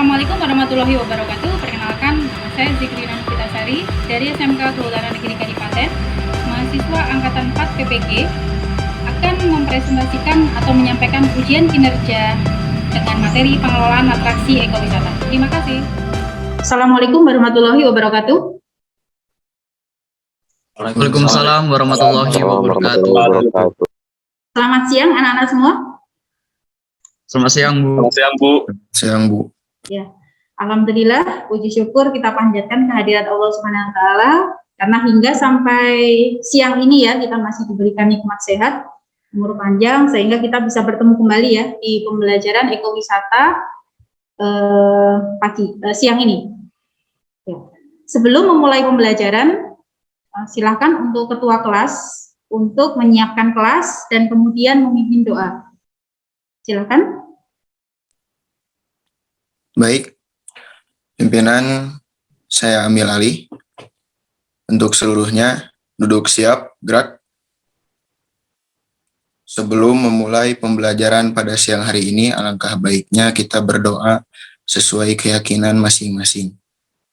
Assalamualaikum warahmatullahi wabarakatuh. Perkenalkan, nama saya Zikri Fitasari dari SMK Kehutanan Negeri Kadipaten, mahasiswa Angkatan 4 PPG, akan mempresentasikan atau menyampaikan ujian kinerja dengan materi pengelolaan atraksi ekowisata. Terima kasih. Assalamualaikum warahmatullahi wabarakatuh. Waalaikumsalam warahmatullahi wabarakatuh. Selamat siang anak-anak semua. Selamat siang, Bu. Selamat siang, Bu. Siang, Bu. Ya, alhamdulillah, puji syukur kita panjatkan kehadirat Allah Subhanahu wa taala karena hingga sampai siang ini ya kita masih diberikan nikmat sehat, umur panjang sehingga kita bisa bertemu kembali ya di pembelajaran ekowisata siang ini. Ya. Sebelum memulai pembelajaran, silakan untuk ketua kelas untuk menyiapkan kelas dan kemudian memimpin doa. Silakan. Baik, pimpinan saya ambil alih. Untuk seluruhnya, duduk siap, gerak. Sebelum memulai pembelajaran pada siang hari ini, alangkah baiknya kita berdoa sesuai keyakinan masing-masing.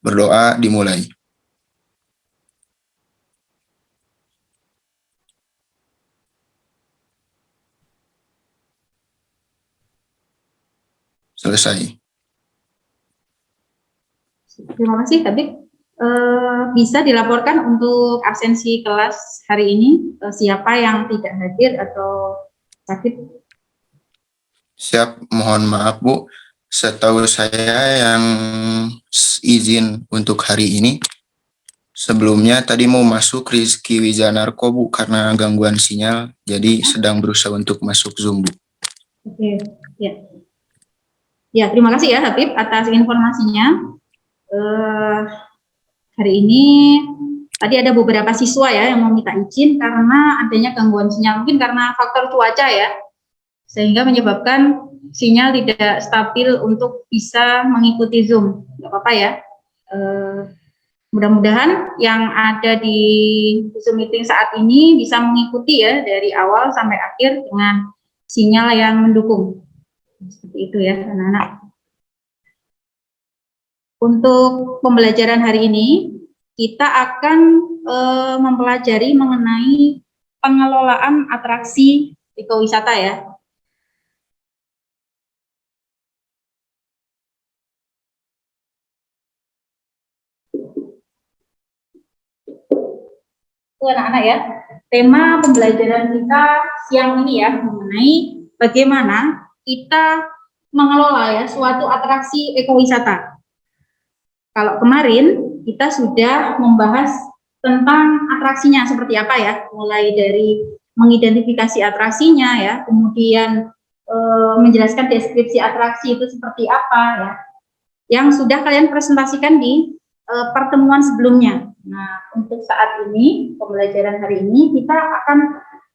Berdoa dimulai. Selesai. Terima kasih, Habib. Bisa dilaporkan untuk absensi kelas hari ini, siapa yang tidak hadir atau sakit? Siap, mohon maaf, Bu. Setahu saya yang izin untuk hari ini, sebelumnya tadi mau masuk Rizky Wijanarko, Bu, karena gangguan sinyal, jadi sedang berusaha untuk masuk Zoom, Bu. Oke, ya. Ya, terima kasih ya, Habib, atas informasinya. Hari ini tadi ada beberapa siswa ya yang meminta izin karena adanya gangguan sinyal, mungkin karena faktor cuaca ya, sehingga menyebabkan sinyal tidak stabil untuk bisa mengikuti Zoom. Nggak apa-apa ya. Mudah-mudahan yang ada di Zoom meeting saat ini bisa mengikuti ya dari awal sampai akhir dengan sinyal yang mendukung. Seperti itu ya anak-anak. Untuk pembelajaran hari ini, kita akan mempelajari mengenai pengelolaan atraksi ekowisata ya. Anak-anak ya, tema pembelajaran kita siang ini ya mengenai bagaimana kita mengelola ya suatu atraksi ekowisata. Kalau kemarin kita sudah membahas tentang atraksinya seperti apa ya, mulai dari mengidentifikasi atraksinya ya, kemudian menjelaskan deskripsi atraksi itu seperti apa ya, yang sudah kalian presentasikan di pertemuan sebelumnya. Nah, untuk saat ini, pembelajaran hari ini, kita akan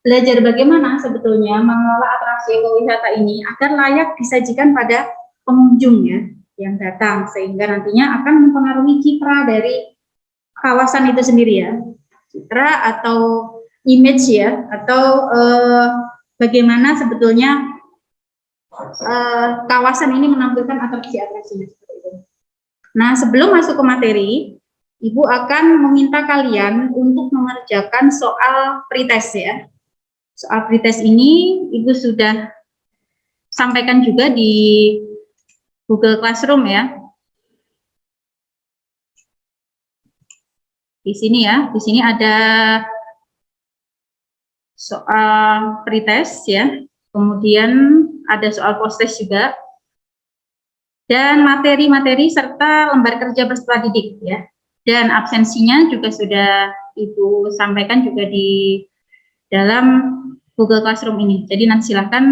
belajar bagaimana sebetulnya mengelola atraksi ekowisata ini agar layak disajikan pada pengunjung ya, yang datang, sehingga nantinya akan mempengaruhi citra dari kawasan itu sendiri ya, citra atau image ya, atau bagaimana sebetulnya kawasan ini menampilkan atraksi-atraksinya seperti itu. Nah, sebelum masuk ke materi, Ibu akan meminta kalian untuk mengerjakan soal pretest ya. Soal pretest ini Ibu sudah sampaikan juga di Google Classroom ya. Di sini ya, di sini ada soal pretest ya. Kemudian ada soal post-test juga. Dan materi-materi serta lembar kerja peserta didik ya. Dan absensinya juga sudah Ibu sampaikan juga di dalam Google Classroom ini. Jadi nanti silahkan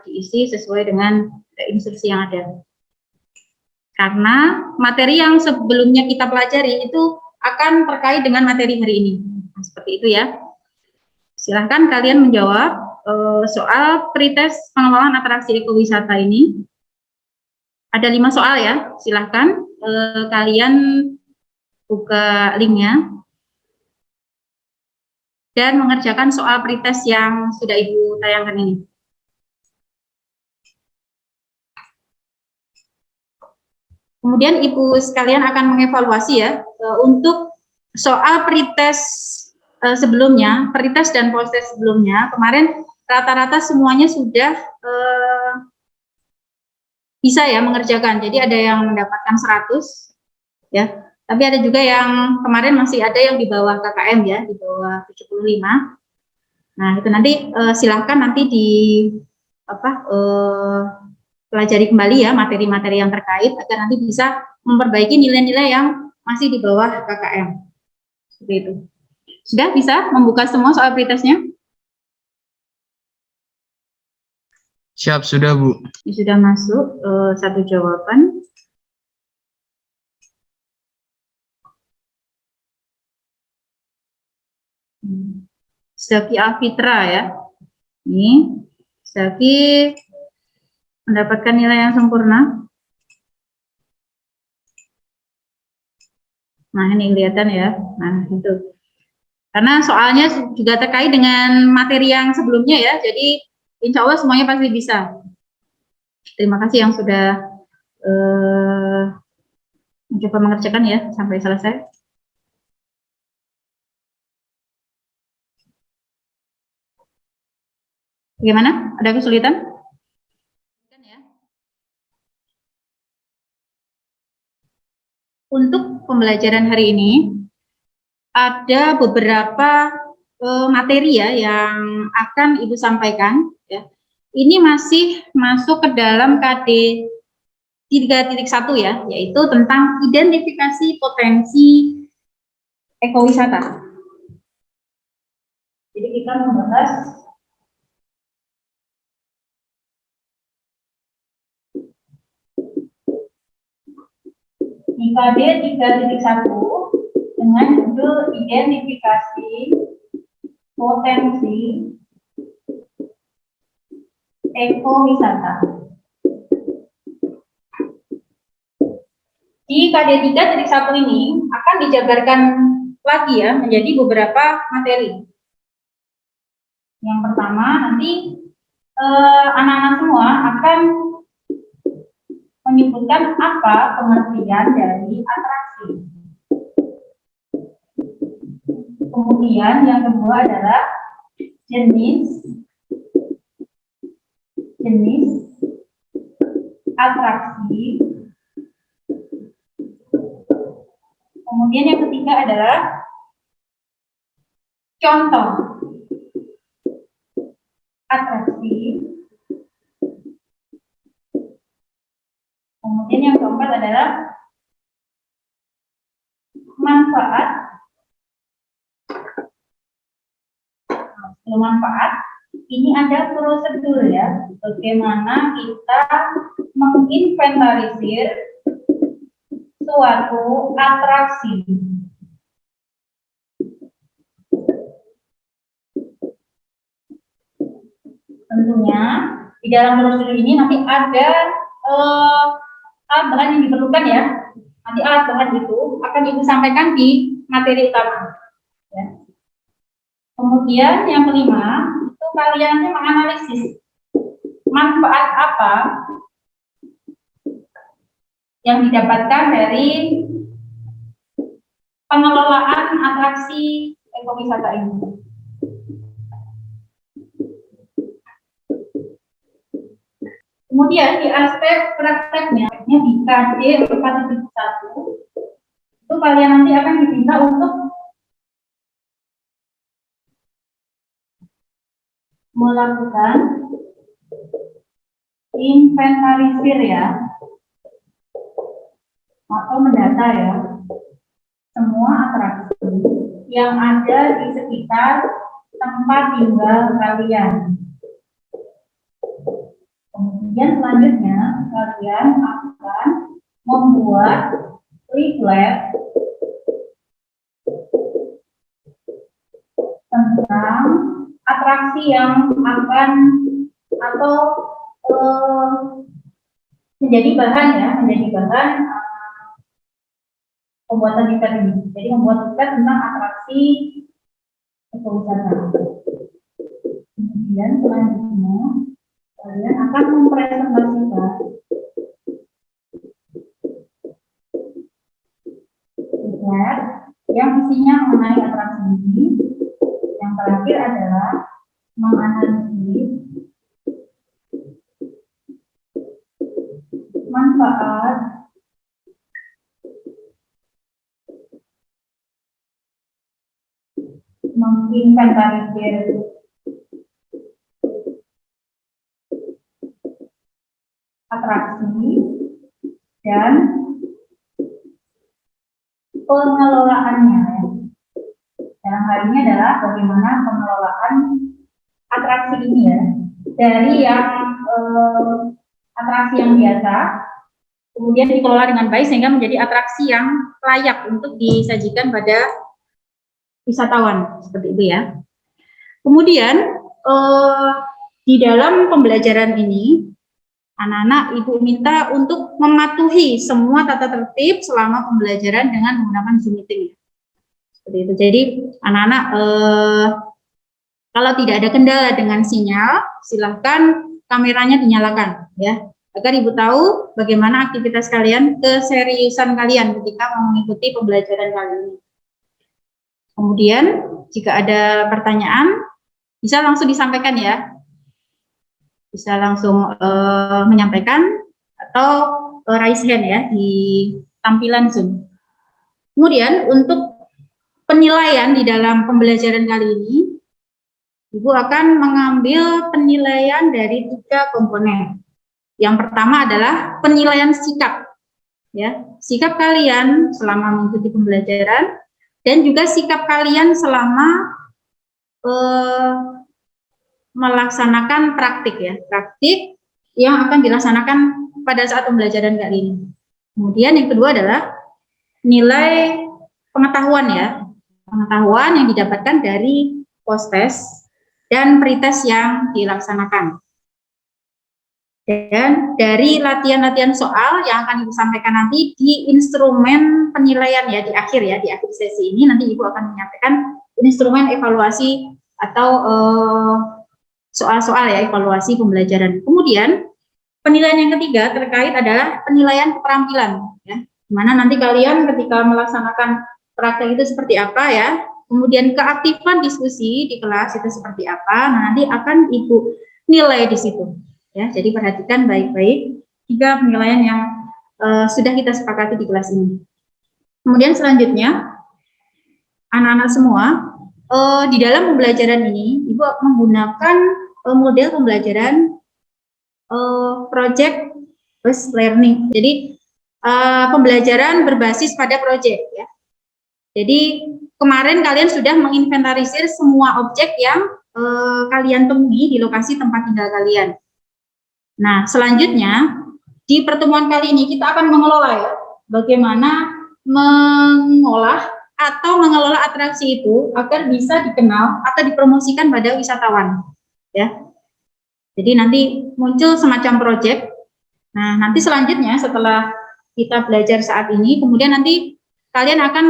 diisi sesuai dengan instruksi yang ada. Karena materi yang sebelumnya kita pelajari itu akan terkait dengan materi hari ini. Nah, seperti itu ya. Silahkan kalian menjawab soal pretest pengelolaan atraksi ekowisata ini. Ada 5 soal ya. Silahkan kalian buka linknya dan mengerjakan soal pretest yang sudah Ibu tayangkan ini. Kemudian Ibu sekalian akan mengevaluasi ya untuk soal pretest sebelumnya, pretest dan post-test sebelumnya, kemarin rata-rata semuanya sudah bisa ya mengerjakan. Jadi ada yang mendapatkan 100 ya. Tapi ada juga yang kemarin masih ada yang di bawah KKM ya, di bawah 75. Nah, itu nanti silahkan nanti di pelajari kembali ya materi-materi yang terkait agar nanti bisa memperbaiki nilai-nilai yang masih di bawah KKM. Seperti itu. Sudah bisa membuka semua soal pretestnya? Siap, sudah Bu. Ya, sudah masuk satu jawaban. Zaki Alfitra ya. Ini Zaki mendapatkan nilai yang sempurna. Nah, ini kelihatan ya. Nah, itu. Karena soalnya juga terkait dengan materi yang sebelumnya ya. Jadi, insya Allah semuanya pasti bisa. Terima kasih yang sudah mencoba mengerjakan ya sampai selesai. Bagaimana? Ada kesulitan? Untuk pembelajaran hari ini, ada beberapa materi ya yang akan Ibu sampaikan. Ya. Ini masih masuk ke dalam KD 3.1 ya, yaitu tentang identifikasi potensi ekowisata. Jadi kita membahas di KD 3.1 dengan judul identifikasi potensi ekowisata. Di KD 3.1 ini akan dijabarkan lagi ya menjadi beberapa materi. Yang pertama nanti anak-anak semua akan menyebutkan apa pengertian dari atraksi. Kemudian yang kedua adalah jenis atraksi. Kemudian yang ketiga adalah contoh atraksi. Kemudian yang keempat adalah manfaat. Sebelum manfaat, ini ada prosedur ya, bagaimana kita menginventarisir suatu atraksi. Tentunya di dalam prosedur ini nanti ada alat bahan yang diperlukan ya. Nanti alat bahan itu akan Ibu sampaikan di materi utama. Ya. Kemudian yang kelima, itu kalian menganalisis manfaat apa yang didapatkan dari pengelolaan atraksi ekowisata ini. Kemudian di aspek prakteknya di KD 4.1 itu kalian nanti akan diminta untuk melakukan inventarisir ya atau mendata ya semua atraksi yang ada di sekitar tempat tinggal kalian. Kemudian selanjutnya kalian akan membuat leaflet tentang atraksi yang akan atau menjadi bahan ya, pembuatan leaflet ini. Jadi membuat leaflet tentang atraksi ekowisata. Kemudian selanjutnya kalian akan mempresentasikan kuesioner yang isinya mengenai atraksi ini. Yang terakhir adalah menganalisis manfaat menginventarisir atraksi dan pengelolaannya. Dalam hal ini adalah bagaimana pengelolaan atraksi ini ya, dari yang atraksi yang biasa kemudian dikelola dengan baik sehingga menjadi atraksi yang layak untuk disajikan pada wisatawan, seperti itu ya. Kemudian di dalam pembelajaran ini anak-anak Ibu minta untuk mematuhi semua tata tertib selama pembelajaran dengan menggunakan Zoom meeting. Seperti itu. Jadi anak-anak kalau tidak ada kendala dengan sinyal, silahkan kameranya dinyalakan ya, agar Ibu tahu bagaimana aktivitas kalian, keseriusan kalian ketika mengikuti pembelajaran kali ini. Kemudian jika ada pertanyaan bisa langsung disampaikan ya, bisa langsung menyampaikan atau raise hand ya di tampilan Zoom. Kemudian untuk penilaian di dalam pembelajaran kali ini, Ibu akan mengambil penilaian dari 3 komponen. Yang pertama adalah penilaian sikap, ya, sikap kalian selama mengikuti pembelajaran dan juga sikap kalian selama melaksanakan praktik ya, praktik yang akan dilaksanakan pada saat pembelajaran kali ini. Kemudian yang kedua adalah nilai pengetahuan ya, pengetahuan yang didapatkan dari post-test dan pretest yang dilaksanakan. Dan dari latihan-latihan soal yang akan Ibu sampaikan nanti di instrumen penilaian ya, di akhir sesi ini nanti Ibu akan menyampaikan instrumen evaluasi atau soal-soal ya, evaluasi pembelajaran. Kemudian penilaian yang ketiga terkait adalah penilaian keterampilan ya, dimana nanti kalian ketika melaksanakan praktek itu seperti apa ya, kemudian keaktifan diskusi di kelas itu seperti apa, nah nanti akan Ibu nilai di situ ya. Jadi perhatikan baik-baik 3 penilaian yang sudah kita sepakati di kelas ini. Kemudian selanjutnya anak-anak semua di dalam pembelajaran ini Ibu menggunakan model pembelajaran project based learning. Jadi pembelajaran berbasis pada project ya. Jadi kemarin kalian sudah menginventarisir semua objek yang kalian temui di lokasi tempat tinggal kalian. Nah, selanjutnya di pertemuan kali ini kita akan mengelola ya, bagaimana mengolah atau mengelola atraksi itu agar bisa dikenal atau dipromosikan pada wisatawan ya. Jadi nanti muncul semacam project. Nah, nanti selanjutnya setelah kita belajar saat ini, kemudian nanti kalian akan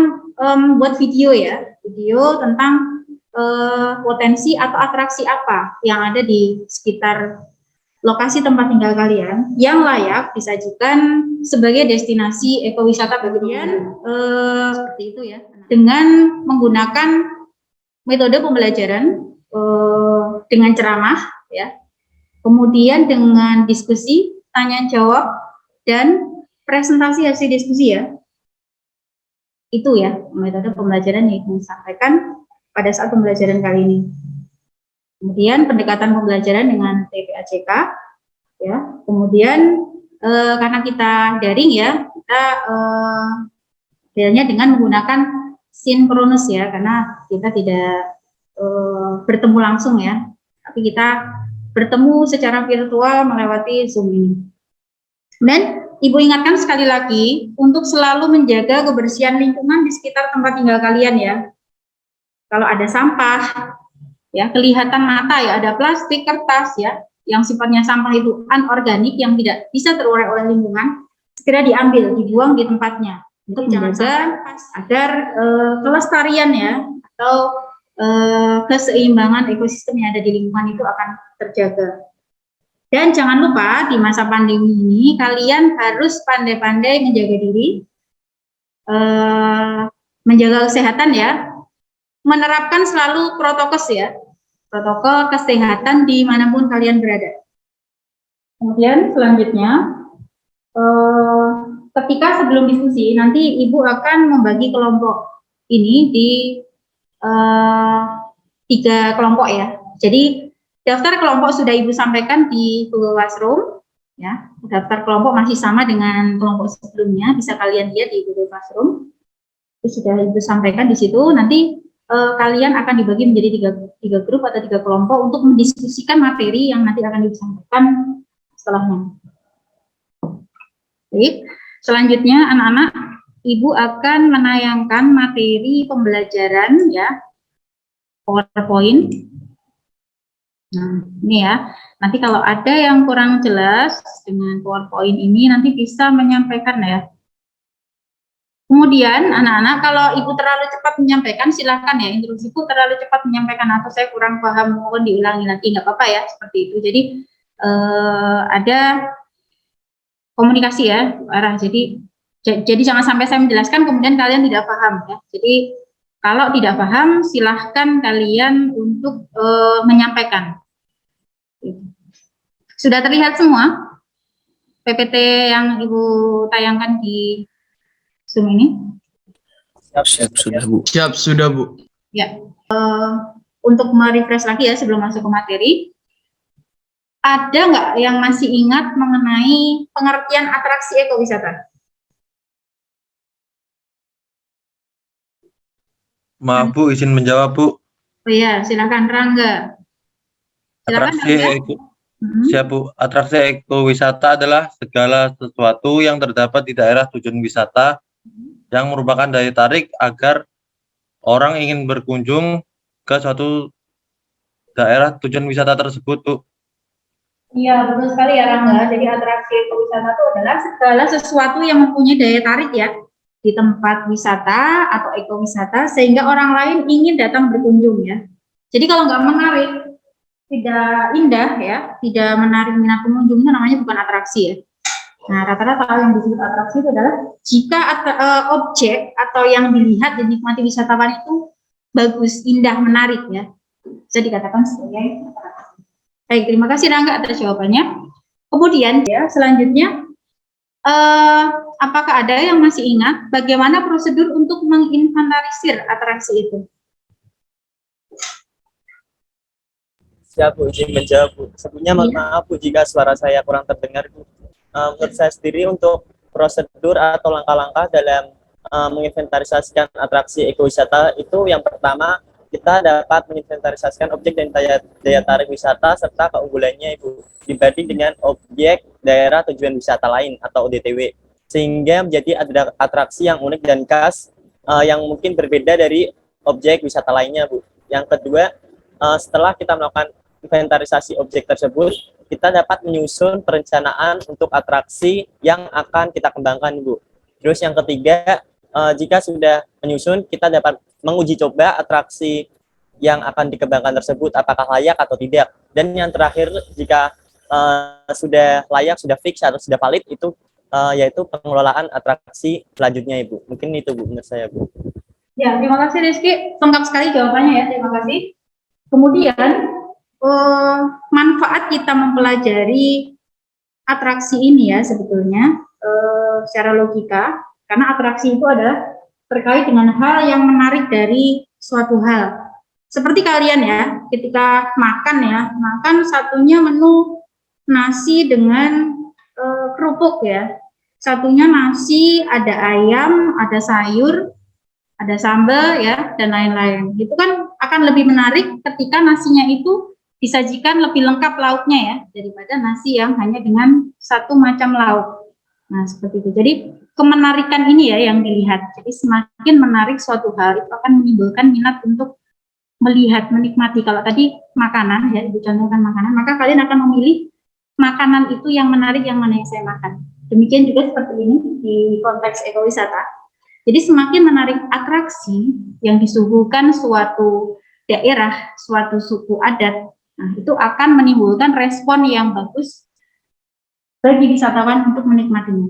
buat video ya, video tentang potensi atau atraksi apa yang ada di sekitar lokasi tempat tinggal kalian yang layak disajikan sebagai destinasi ekowisata bagian seperti itu ya, dengan menggunakan metode pembelajaran dengan ceramah ya, kemudian dengan diskusi, tanya jawab dan presentasi hasil diskusi ya. Itu ya metode pembelajaran yang disampaikan pada saat pembelajaran kali ini. Kemudian pendekatan pembelajaran dengan TPACK ya. Kemudian karena kita daring ya, kita dengan menggunakan sinkronus ya, karena kita tidak bertemu langsung ya, tapi kita bertemu secara virtual melewati Zoom ini. Dan Ibu ingatkan sekali lagi untuk selalu menjaga kebersihan lingkungan di sekitar tempat tinggal kalian ya. Kalau ada sampah, ya kelihatan mata ya, ada plastik, kertas ya, yang sifatnya sampah itu anorganik yang tidak bisa terurai oleh lingkungan, segera diambil, dibuang di tempatnya untuk menjaga agar kelestarian ya atau keseimbangan ekosistem yang ada di lingkungan itu akan terjaga. Dan jangan lupa di masa pandemi ini kalian harus pandai-pandai menjaga diri, menjaga kesehatan ya, menerapkan selalu protokes ya, protokol kesehatan dimanapun kalian berada. Kemudian selanjutnya, ketika sebelum diskusi, nanti Ibu akan membagi kelompok ini di 3 kelompok ya. Jadi daftar kelompok sudah Ibu sampaikan di Google Classroom ya. Daftar kelompok masih sama dengan kelompok sebelumnya, bisa kalian lihat di Google Classroom. Itu sudah Ibu sampaikan di situ. Nanti kalian akan dibagi menjadi tiga grup atau 3 kelompok untuk mendiskusikan materi yang nanti akan disampaikan setelahnya. Baik, selanjutnya anak-anak, Ibu akan menayangkan materi pembelajaran ya, PowerPoint. Nah, ini ya. Nanti kalau ada yang kurang jelas dengan PowerPoint ini, nanti bisa menyampaikan ya. Kemudian anak-anak, kalau Ibu terlalu cepat menyampaikan, silakan ya, instruksiku terlalu cepat menyampaikan atau saya kurang paham, mohon diulangi nanti, nggak apa-apa ya, seperti itu. Jadi ada komunikasi ya, arah. Jadi jangan sampai saya menjelaskan kemudian kalian tidak paham ya. Jadi kalau tidak paham, silahkan kalian untuk menyampaikan. Sudah terlihat semua PPT yang Ibu tayangkan di Zoom ini? Siap, sudah Bu. Siap, sudah Bu. Ya, untuk merefresh lagi ya sebelum masuk ke materi, ada nggak yang masih ingat mengenai pengertian atraksi ekowisata? Maaf Bu, izin menjawab Bu. Oh iya, silakan Rangga. Silakan Rangga. Siap Bu, atraksi ekowisata adalah segala sesuatu yang terdapat di daerah tujuan wisata yang merupakan daya tarik agar orang ingin berkunjung ke suatu daerah tujuan wisata tersebut Bu. Iya, betul sekali ya Rangga. Jadi atraksi ekowisata itu adalah segala sesuatu yang mempunyai daya tarik ya di tempat wisata atau ekowisata sehingga orang lain ingin datang berkunjung ya. Jadi kalau nggak menarik, tidak indah ya, tidak menarik minat pengunjung, itu namanya bukan atraksi ya. Nah, rata-rata yang disebut atraksi itu adalah jika objek atau yang dilihat dan dinikmati wisatawan itu bagus, indah, menarik ya, bisa dikatakan sebagai atraksi. Baik, terima kasih Rangga atas jawabannya. Kemudian ya, selanjutnya, apakah ada yang masih ingat bagaimana prosedur untuk menginventarisir atraksi itu? Siap Bu, izin menjawab Bu. Sebelumnya mohon maaf Bu jika suara saya kurang terdengar Bu. Menurut saya sendiri untuk prosedur atau langkah-langkah dalam menginventarisasikan atraksi ekowisata itu yang pertama kita dapat menginventarisasikan objek dan daya tarik wisata serta keunggulannya Ibu dibanding dengan objek daerah tujuan wisata lain atau ODTW sehingga menjadi atraksi yang unik dan khas yang mungkin berbeda dari objek wisata lainnya Bu. Yang kedua, setelah kita melakukan inventarisasi objek tersebut, kita dapat menyusun perencanaan untuk atraksi yang akan kita kembangkan, Bu. Terus yang ketiga, jika sudah menyusun, kita dapat menguji coba atraksi yang akan dikembangkan tersebut, apakah layak atau tidak. Dan yang terakhir, jika sudah layak, sudah fix atau sudah valid, itu yaitu pengelolaan atraksi selanjutnya, Ibu. Mungkin itu, Bu, menurut saya, Bu. Ya, terima kasih Rizky. Lengkap sekali jawabannya ya, terima kasih. Kemudian, manfaat kita mempelajari atraksi ini ya sebetulnya secara logika, karena atraksi itu adalah terkait dengan hal yang menarik dari suatu hal. Seperti kalian ya, ketika makan satunya menu nasi dengan kerupuk ya, satunya nasi, ada ayam, ada sayur, ada sambal ya, dan lain-lain. Itu kan akan lebih menarik ketika nasinya itu disajikan lebih lengkap lauknya ya, daripada nasi yang hanya dengan satu macam lauk. Nah, seperti itu. Jadi, kemenarikan ini ya yang dilihat. Jadi, semakin menarik suatu hal, itu akan menimbulkan minat untuk melihat, menikmati. Kalau tadi makanan ya, dicontohkan makanan, maka kalian akan memilih makanan itu yang menarik, yang mana yang saya makan. Demikian juga seperti ini di konteks ekowisata. Jadi semakin menarik atraksi yang disuguhkan suatu daerah, suatu suku adat, nah itu akan menimbulkan respon yang bagus bagi wisatawan untuk menikmatinya.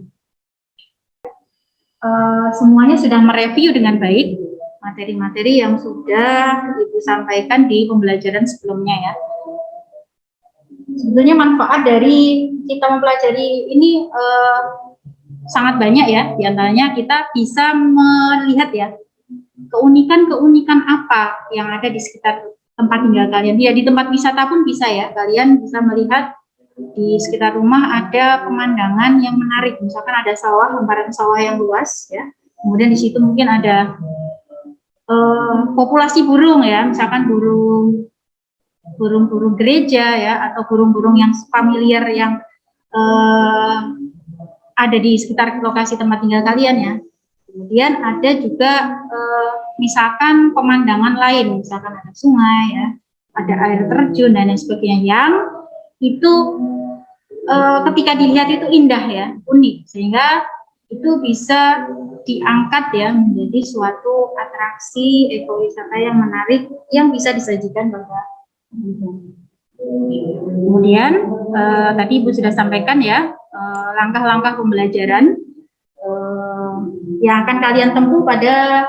Semuanya sudah mereview dengan baik. materi-materi yang sudah Ibu sampaikan di pembelajaran sebelumnya ya. Sebenarnya manfaat dari kita mempelajari ini sangat banyak ya. Di antaranya kita bisa melihat ya keunikan-keunikan apa yang ada di sekitar tempat tinggal kalian. Ya, di tempat wisata pun bisa ya. Kalian bisa melihat di sekitar rumah ada pemandangan yang menarik. Misalkan ada sawah, hamparan sawah yang luas ya. Kemudian di situ mungkin ada populasi burung ya, misalkan burung-burung gereja ya, atau burung-burung yang familiar yang ada di sekitar lokasi tempat tinggal kalian ya. Kemudian ada juga misalkan pemandangan lain, misalkan ada sungai ya, ada air terjun dan lain sebagainya yang itu ketika dilihat itu indah ya, unik, sehingga itu bisa diangkat ya menjadi suatu atraksi ekowisata yang menarik yang bisa disajikan pada kemudian tadi Ibu sudah sampaikan ya langkah-langkah pembelajaran yang akan kalian tempuh pada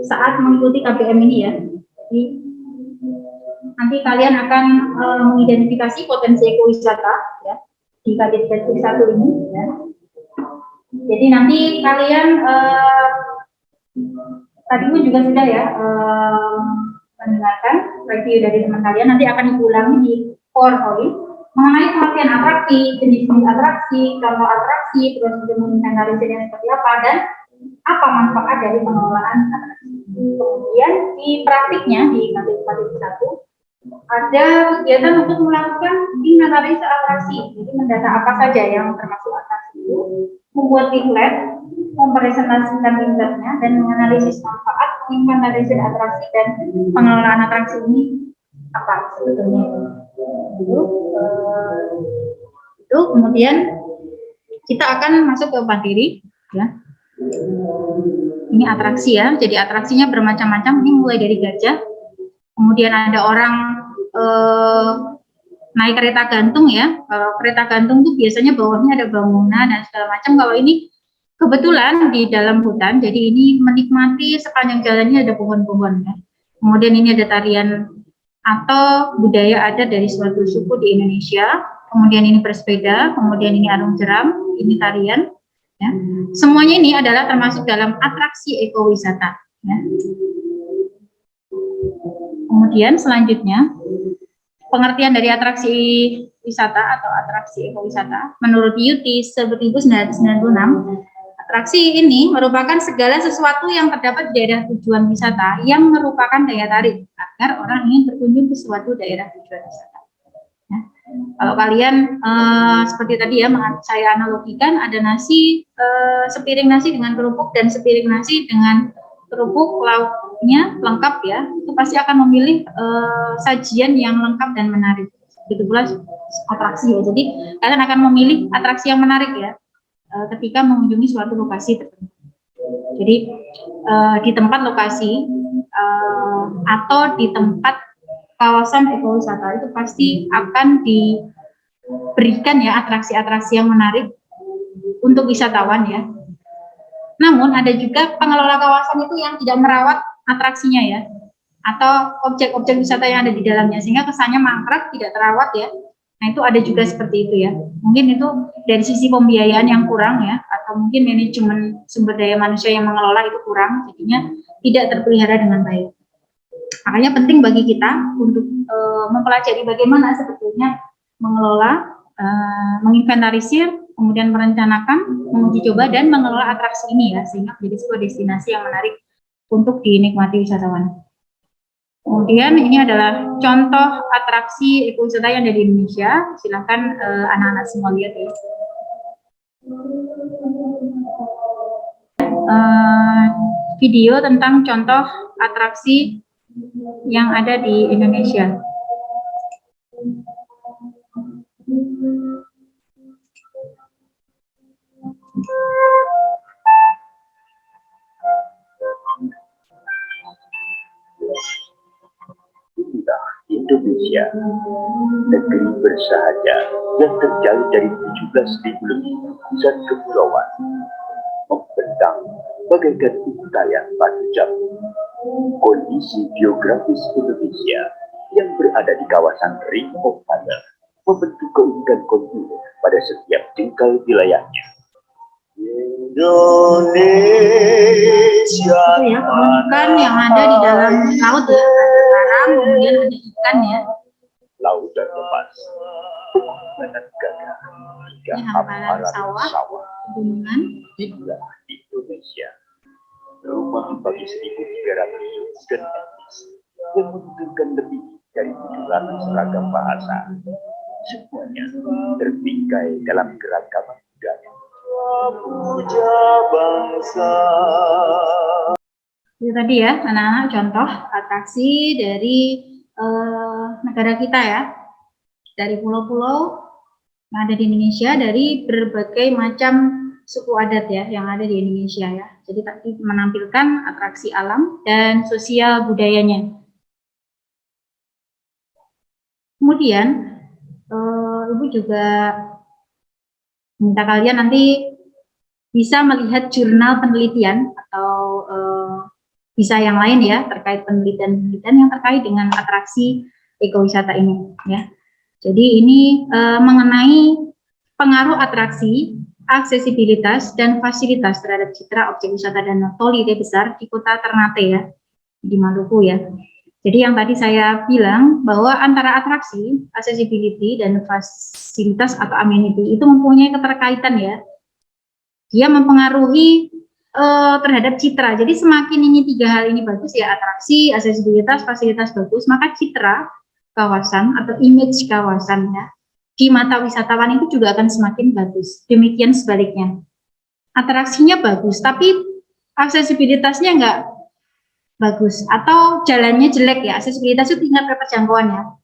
saat mengikuti KBM ini ya. Jadi nanti kalian akan mengidentifikasi potensi ekowisata ya di KBM 1 ini ya. Jadi nanti kalian tadi pun juga sudah ya mendengarkan review dari teman kalian, nanti akan diulangi di PowerPoint mengenai pengertian atraksi, jenis-jenis atraksi, contoh atraksi, terus menginventarisirnya seperti apa, dan apa manfaat dari pengelolaan atraksi. Kemudian di praktiknya di KBM 1 ada kegiatan untuk melakukan inventarisasi atraksi, jadi mendata apa saja yang termasuk atraksi itu, membuat leaflet, mempresentasikan risetnya, dan menganalisis manfaat inventarisasi atraksi dan pengelolaan atraksi ini apa sebetulnya itu kemudian kita akan masuk ke materi ya. Ini atraksi ya, jadi atraksinya bermacam-macam. Ini mulai dari gajah, kemudian ada orang naik kereta gantung ya. Kalau kereta gantung tuh biasanya bawahnya ada bangunan dan segala macam. Kalau ini kebetulan di dalam hutan, jadi ini menikmati sepanjang jalannya ada pohon-pohon ya. Kemudian ini ada tarian atau budaya adat dari suatu suku di Indonesia. Kemudian ini bersepeda, kemudian ini arung jeram, ini tarian. Ya. Semuanya ini adalah termasuk dalam atraksi ekowisata. Ya. Kemudian selanjutnya pengertian dari atraksi wisata atau atraksi ekowisata menurut UT 1996, atraksi ini merupakan segala sesuatu yang terdapat di daerah tujuan wisata yang merupakan daya tarik agar orang ingin berkunjung ke suatu daerah tujuan wisata. Ya. Kalau kalian seperti tadi ya saya analogikan ada nasi, sepiring nasi dengan kerupuk dan sepiring nasi dengan kerupuk lauknya lengkap ya, itu pasti akan memilih sajian yang lengkap dan menarik. Begitu pula atraksi ya. Jadi kalian akan memilih atraksi yang menarik ya ketika mengunjungi suatu lokasi tertentu. Jadi di tempat lokasi atau di tempat kawasan ekowisata itu pasti akan diberikan ya atraksi-atraksi yang menarik untuk wisatawan ya. Namun ada juga pengelola kawasan itu yang tidak merawat atraksinya ya, atau objek-objek wisata yang ada di dalamnya, sehingga kesannya mangkrak, tidak terawat ya. Nah itu ada juga seperti itu ya. Mungkin itu dari sisi pembiayaan yang kurang ya, atau mungkin manajemen sumber daya manusia yang mengelola itu kurang, jadinya tidak terpelihara dengan baik. Makanya penting bagi kita untuk mempelajari bagaimana sebetulnya mengelola, menginventarisir, kemudian merencanakan, menguji coba, dan mengelola atraksi ini ya, sehingga menjadi sebuah destinasi yang menarik untuk dinikmati wisatawan. Kemudian ini adalah contoh atraksi ekowisata yang ada di Indonesia. Silakan anak-anak semua lihat ya. Video tentang contoh atraksi yang ada di Indonesia. Indonesia, negeri bersahaja yang terjalin dari 17.000 lebih pusat kepulauan, membentang bagaikan untayan batu jambu. Kondisi geografis Indonesia yang berada di kawasan Ring of Fire membentuk keunikan kontinu pada setiap jengkal wilayahnya. Indonesia. Itu ya, keunikan yang ada di dalam laut ya. Ada karang, kemudian ada ikan ya. Laut dan lepas, pegunungan gagah, hingga Ini hamparan hamparan sawah. sawah. Gunungan. Inilah Indonesia, rumah bagi 1.300 suku dan etnis yang menuturkan lebih dari 700 ragam bahasa. Semuanya terbingkai dalam keragaman budaya. Puja bangsa. Itu tadi ya, anak-anak contoh atraksi dari negara kita ya, dari pulau-pulau yang ada di Indonesia, dari berbagai macam suku adat ya yang ada di Indonesia ya. Jadi tadi menampilkan atraksi alam dan sosial budayanya. Kemudian Ibu juga minta kalian nanti bisa melihat jurnal penelitian atau bisa yang lain ya terkait penelitian-penelitian yang terkait dengan atraksi ekowisata ini ya. Jadi ini mengenai pengaruh atraksi, aksesibilitas dan fasilitas terhadap citra objek wisata dan holiday besar di kota Ternate ya, di Maluku ya. Jadi yang tadi saya bilang bahwa antara atraksi, accessibility dan fasilitas atau amenity itu mempunyai keterkaitan ya. Dia mempengaruhi terhadap citra. Jadi semakin ini 3 hal ini bagus ya, atraksi, aksesibilitas, fasilitas bagus, maka citra kawasan atau image kawasan ya di mata wisatawan itu juga akan semakin bagus. Demikian sebaliknya. Atraksinya bagus, tapi aksesibilitasnya enggak bagus atau jalannya jelek ya. Aksesibilitas itu tingkat keterjangkauannya.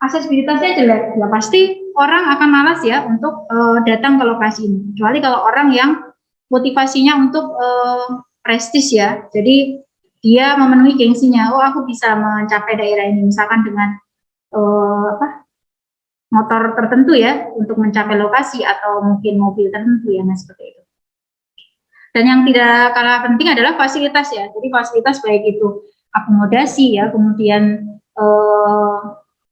Aksesibilitasnya jelek, ya pasti orang akan malas ya untuk datang ke lokasi ini. Kecuali kalau orang yang motivasinya untuk prestis ya, jadi dia memenuhi gengsinya. Oh, aku bisa mencapai daerah ini, misalkan dengan motor tertentu ya untuk mencapai lokasi atau mungkin mobil tertentu ya, nah seperti itu. Dan yang tidak kalah penting adalah fasilitas ya. Jadi fasilitas baik itu akomodasi ya, kemudian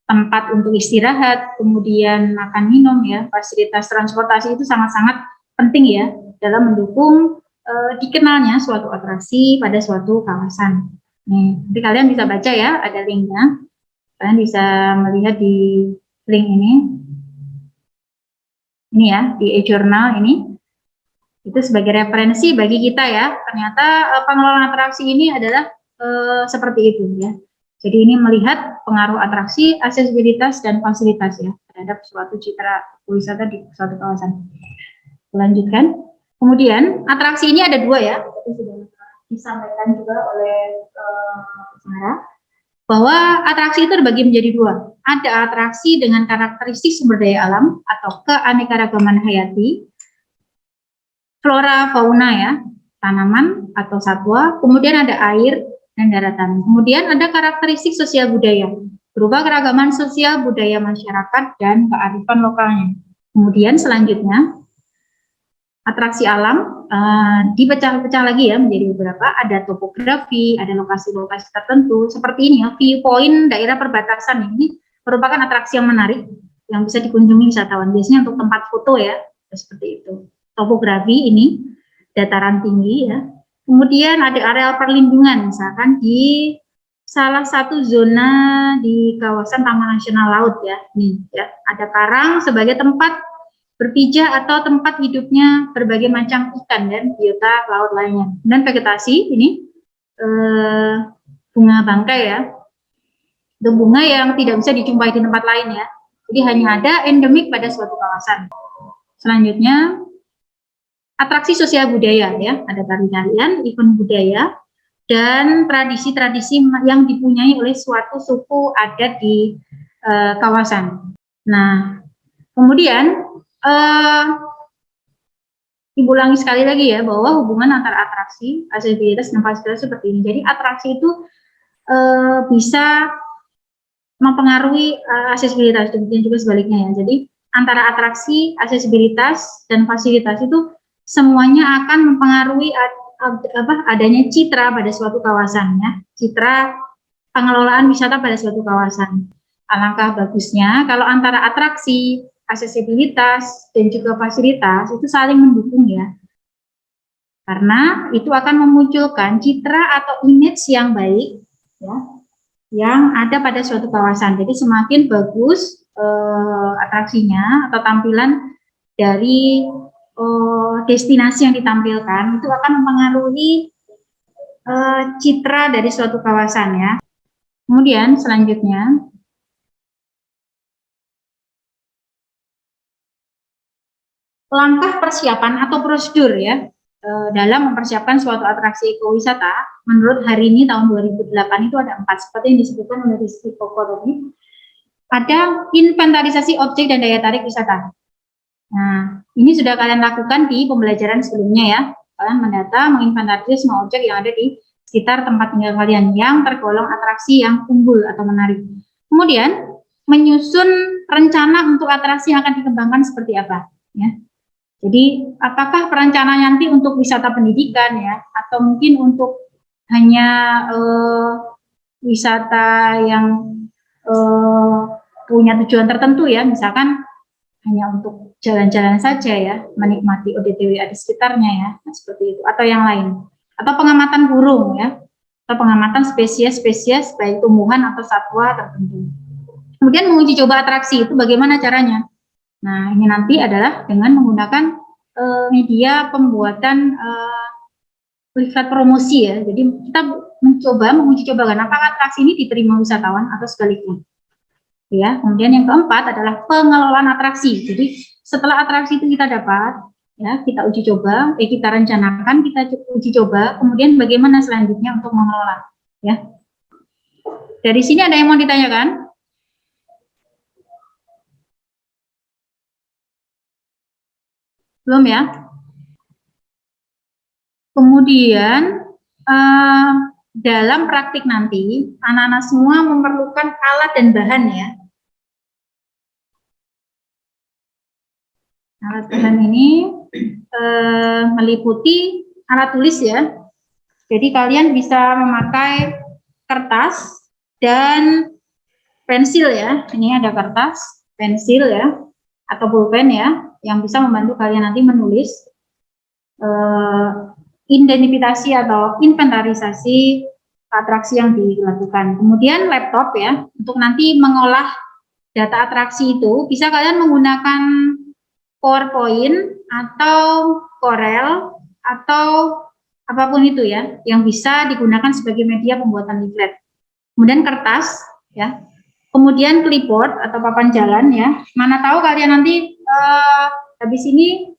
tempat untuk istirahat, kemudian makan minum ya, fasilitas transportasi itu sangat-sangat penting ya dalam mendukung dikenalnya suatu atraksi pada suatu kawasan. Nih, nanti kalian bisa baca ya, ada linknya. Kalian bisa melihat di link ini ya, di e-journal ini. Itu sebagai referensi bagi kita ya. Ternyata pengelolaan atraksi ini adalah seperti itu ya. Jadi ini melihat pengaruh atraksi, aksesibilitas dan fasilitas ya terhadap suatu citra wisata di suatu kawasan. Lanjutkan. Kemudian atraksi ini ada 2 ya. Itu sudah disampaikan juga oleh Sarah, bahwa atraksi itu terbagi menjadi 2. Ada atraksi dengan karakteristik sumber daya alam atau keanekaragaman hayati, flora fauna ya, tanaman atau satwa, kemudian ada air dan daratan. Kemudian ada karakteristik sosial budaya, berupa keragaman sosial budaya masyarakat dan kearifan lokalnya. Kemudian selanjutnya atraksi alam dipecah-pecah lagi ya menjadi beberapa. Ada topografi, ada lokasi-lokasi tertentu seperti ini ya, viewpoint daerah perbatasan ini merupakan atraksi yang menarik yang bisa dikunjungi wisatawan. Biasanya untuk tempat foto ya, seperti itu. Topografi ini dataran tinggi ya. Kemudian ada areal perlindungan, misalkan di salah satu zona di kawasan Taman Nasional Laut ya. Nih ya, ada karang sebagai tempat berpijak atau tempat hidupnya berbagai macam ikan dan biota laut lainnya. Dan vegetasi ini bunga bangkai ya. Itu bunga yang tidak bisa dijumpai di tempat lain ya. Jadi hanya ada endemik pada suatu kawasan. Selanjutnya atraksi sosial budaya ya, ada tari-tarian, event budaya, dan tradisi-tradisi yang dipunyai oleh suatu suku adat di kawasan. Nah, kemudian Ibu ulangi sekali lagi ya, bahwa hubungan antara atraksi, aksesibilitas, dan fasilitas seperti ini. Jadi atraksi itu bisa mempengaruhi aksesibilitas, demikian juga sebaliknya ya. Jadi antara atraksi, aksesibilitas, dan fasilitas itu semuanya akan mempengaruhi adanya citra pada suatu kawasan ya, citra pengelolaan wisata pada suatu kawasan. Alangkah bagusnya kalau antara atraksi, aksesibilitas, dan juga fasilitas itu saling mendukung ya. Karena itu akan memunculkan citra atau image yang baik ya, yang ada pada suatu kawasan. Jadi semakin bagus atraksinya atau tampilan dari destinasi yang ditampilkan, itu akan mempengaruhi citra dari suatu kawasan ya. Kemudian selanjutnya, langkah persiapan atau prosedur ya dalam mempersiapkan suatu atraksi ekowisata. Menurut hari ini tahun 2008 itu ada 4, seperti yang disebutkan oleh Rizky Koko tadi. Ada inventarisasi objek dan daya tarik wisata. Nah, ini sudah kalian lakukan di pembelajaran sebelumnya ya. Kalian mendata, menginventarisasi semua objek yang ada di sekitar tempat tinggal kalian yang tergolong atraksi yang unggul atau menarik. Kemudian menyusun rencana untuk atraksi yang akan dikembangkan seperti apa ya. Jadi apakah perencanaan nanti untuk wisata pendidikan ya, atau mungkin untuk hanya wisata yang punya tujuan tertentu ya, misalkan hanya untuk jalan-jalan saja ya, menikmati ODTWA di sekitarnya ya, nah, seperti itu, atau yang lain, atau pengamatan burung ya, atau pengamatan spesies-spesies baik tumbuhan atau satwa tertentu. Kemudian menguji coba atraksi itu bagaimana caranya? Nah, ini nanti adalah dengan menggunakan media pembuatan leaflet promosi ya. Jadi kita menguji cobakan apakah atraksi ini diterima wisatawan atau sebaliknya. Ya, kemudian yang keempat adalah pengelolaan atraksi. Jadi setelah atraksi itu kita dapat, ya kita uji coba, kita rencanakan, kita uji coba, kemudian bagaimana selanjutnya untuk mengelola. Ya, dari sini ada yang mau ditanyakan? Belum ya? Kemudian dalam praktik nanti, anak-anak semua memerlukan alat dan bahan ya. Alat bahan ini meliputi alat tulis ya. Jadi kalian bisa memakai kertas dan pensil ya. Ini ada kertas, pensil ya, atau pulpen ya, yang bisa membantu kalian nanti menulis identifikasi atau inventarisasi atraksi yang dilakukan. Kemudian laptop ya, untuk nanti mengolah data atraksi itu bisa kalian menggunakan PowerPoint atau Corel atau apapun itu ya, yang bisa digunakan sebagai media pembuatan leaflet. Kemudian kertas ya, kemudian clipboard atau papan jalan ya. Mana tahu kalian nanti habis ini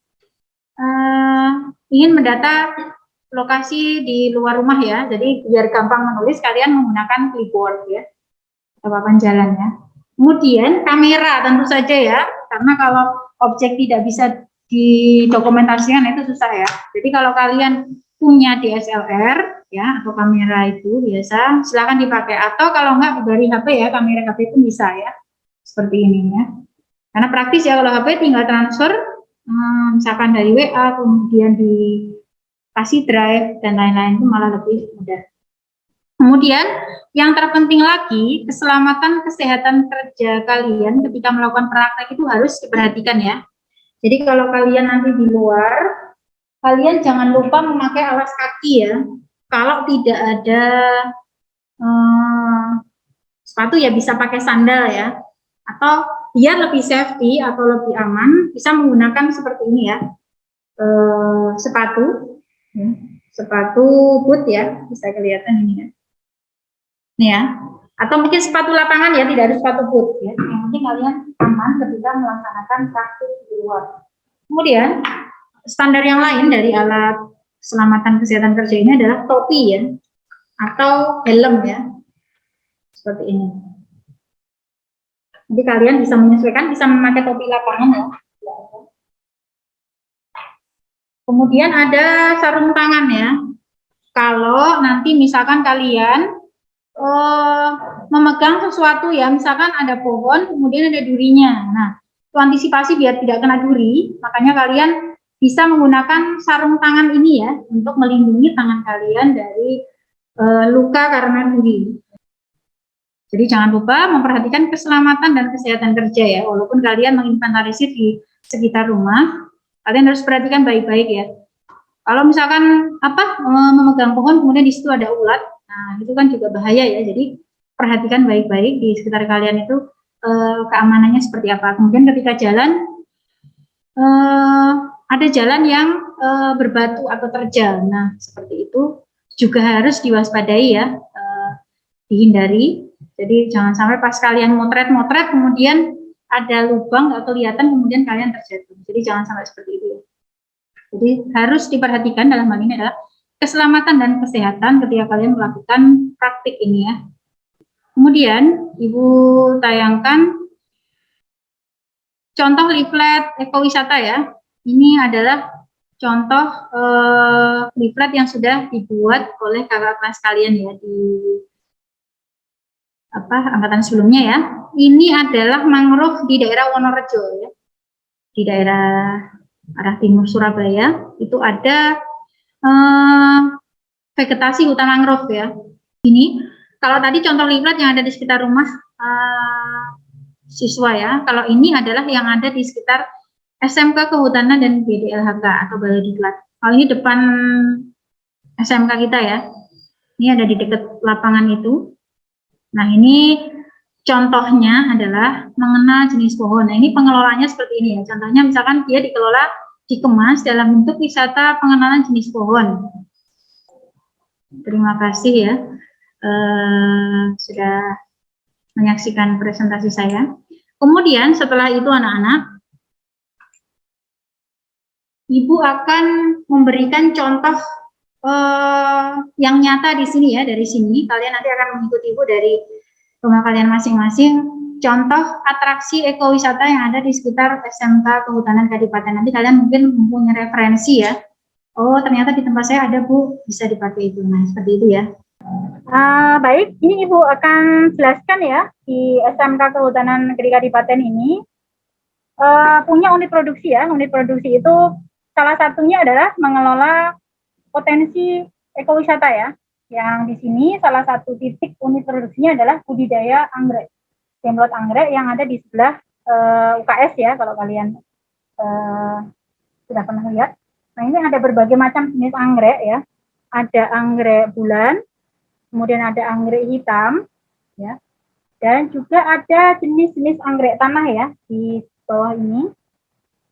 ingin mendata lokasi di luar rumah ya, jadi biar gampang menulis kalian menggunakan clipboard ya atau papan jalan ya. Kemudian kamera tentu saja ya, karena kalau objek tidak bisa didokumentasikan itu susah ya. Jadi kalau kalian punya DSLR ya atau kamera itu biasa silakan dipakai, atau kalau enggak dari HP ya, kamera HP pun bisa ya, seperti ini ya. Karena praktis ya, kalau HP tinggal transfer misalkan dari WA kemudian dikasih drive dan lain-lain, itu malah lebih mudah. Kemudian yang terpenting lagi, keselamatan kesehatan kerja kalian ketika melakukan praktek itu harus diperhatikan ya. Jadi kalau kalian nanti di luar, kalian jangan lupa memakai alas kaki ya. Kalau tidak ada sepatu ya bisa pakai sandal ya. Atau biar lebih safety atau lebih aman, bisa menggunakan seperti ini ya, sepatu boot ya, bisa kelihatan ini ya. Nih ya, atau mungkin sepatu lapangan ya, tidak harus sepatu boot ya. Yang penting kalian aman ketika melaksanakan praktik di luar. Kemudian standar yang lain dari alat keselamatan kesehatan kerja ini adalah topi ya, atau helm ya, seperti ini. Jadi kalian bisa menyesuaikan, bisa memakai topi lapangan ya. Kemudian ada sarung tangan ya. Kalau nanti misalkan kalian memegang sesuatu ya, misalkan ada pohon, kemudian ada durinya. Nah, itu antisipasi biar tidak kena duri, makanya kalian bisa menggunakan sarung tangan ini ya untuk melindungi tangan kalian dari luka karena duri. Jadi jangan lupa memperhatikan keselamatan dan kesehatan kerja ya, walaupun kalian menginventarisir di sekitar rumah, kalian harus perhatikan baik-baik ya. Kalau misalkan memegang pohon kemudian di situ ada ulat, nah itu kan juga bahaya ya. Jadi perhatikan baik-baik di sekitar kalian itu keamanannya seperti apa. Kemudian ketika jalan ada jalan yang berbatu atau terjal, nah seperti itu juga harus diwaspadai ya, dihindari. Jadi jangan sampai pas kalian motret-motret kemudian ada lubang nggak kelihatan kemudian kalian terjatuh. Jadi jangan sampai seperti itu ya. Jadi harus diperhatikan dalam hal ini adalah keselamatan dan kesehatan ketika kalian melakukan praktik ini ya. Kemudian Ibu tayangkan contoh leaflet ekowisata ya. Ini adalah contoh leaflet yang sudah dibuat oleh kakak kelas kalian ya di angkatan sebelumnya ya. Ini adalah mangrove di daerah Wonorejo ya. Di daerah arah timur Surabaya itu ada vegetasi hutan mangrove ya. Ini kalau tadi contoh leaflet yang ada di sekitar rumah siswa ya. Kalau ini adalah yang ada di sekitar SMK Kehutanan dan BDLHK atau Balai Diklat. Kalau ini depan SMK kita ya. Ini ada di dekat lapangan itu. Nah, ini contohnya adalah mengenal jenis pohon. Nah, ini pengelolaannya seperti ini ya. Contohnya misalkan dia dikemas dalam bentuk wisata pengenalan jenis pohon. Terima kasih ya sudah menyaksikan presentasi saya. Kemudian setelah itu anak-anak, Ibu akan memberikan contoh yang nyata di sini ya, dari sini kalian nanti akan mengikuti Ibu dari rumah kalian masing-masing, contoh atraksi ekowisata yang ada di sekitar SMK Kehutanan Kadipaten. Nanti kalian mungkin mempunyai referensi ya, oh ternyata di tempat saya ada Bu, bisa dipakai itu. Nah seperti itu ya. Baik, ini Ibu akan jelaskan ya, di SMK Kehutanan Negeri Kadipaten ini punya unit produksi ya. Unit produksi itu salah satunya adalah mengelola potensi ekowisata ya. Yang di sini salah satu titik unit produksinya adalah budidaya anggrek, demlot anggrek yang ada di sebelah UKS ya, kalau kalian sudah pernah lihat. Nah ini ada berbagai macam jenis anggrek ya. Ada anggrek bulan, kemudian ada anggrek hitam ya, dan juga ada jenis-jenis anggrek tanah ya di bawah ini.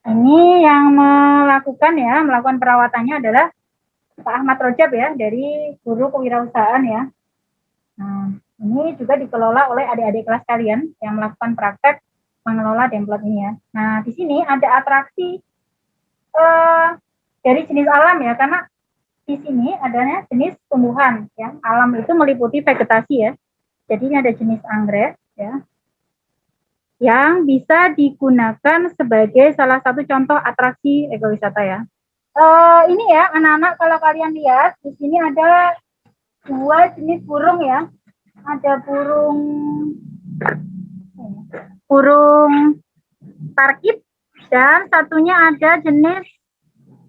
Ini yang melakukan perawatannya adalah Pak Ahmad Rojab ya, dari Guru Kewirausahaan ya. Nah, ini juga dikelola oleh adik-adik kelas kalian yang melakukan praktek mengelola demplot ini ya. Nah, di sini ada atraksi dari jenis alam ya, karena di sini adanya jenis tumbuhan ya. Alam itu meliputi vegetasi ya. Jadi ini ada jenis anggrek ya, yang bisa digunakan sebagai salah satu contoh atraksi ekowisata ya. Ini ya anak-anak, kalau kalian lihat di sini ada dua jenis burung ya. Ada burung tarkib dan satunya ada jenis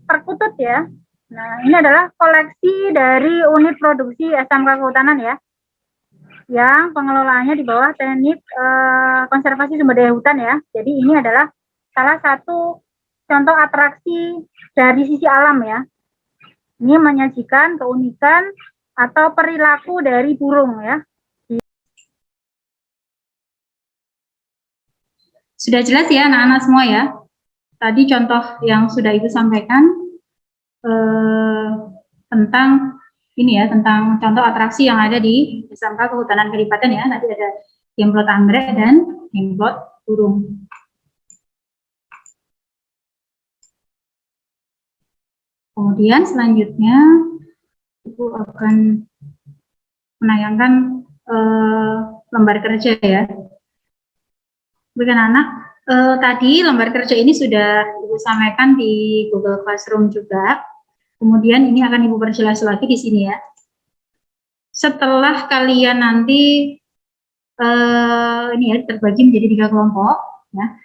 perkutut ya. Nah ini adalah koleksi dari unit produksi SMK Kehutanan ya, yang pengelolaannya di bawah teknik konservasi sumber daya hutan ya. Jadi ini adalah salah satu contoh atraksi dari sisi alam ya. Ini menyajikan keunikan atau perilaku dari burung ya. Sudah jelas ya anak-anak semua ya. Tadi contoh yang sudah Ibu sampaikan tentang ini ya, tentang contoh atraksi yang ada di SMK Kehutanan Kadipaten ya. Nanti ada demplot anggrek dan demplot burung. Kemudian selanjutnya Ibu akan menayangkan lembar kerja ya. Bagi anak, tadi lembar kerja ini sudah Ibu sampaikan di Google Classroom juga. Kemudian ini akan Ibu perjelas lagi di sini ya. Setelah kalian nanti ini ya terbagi menjadi 3 kelompok ya.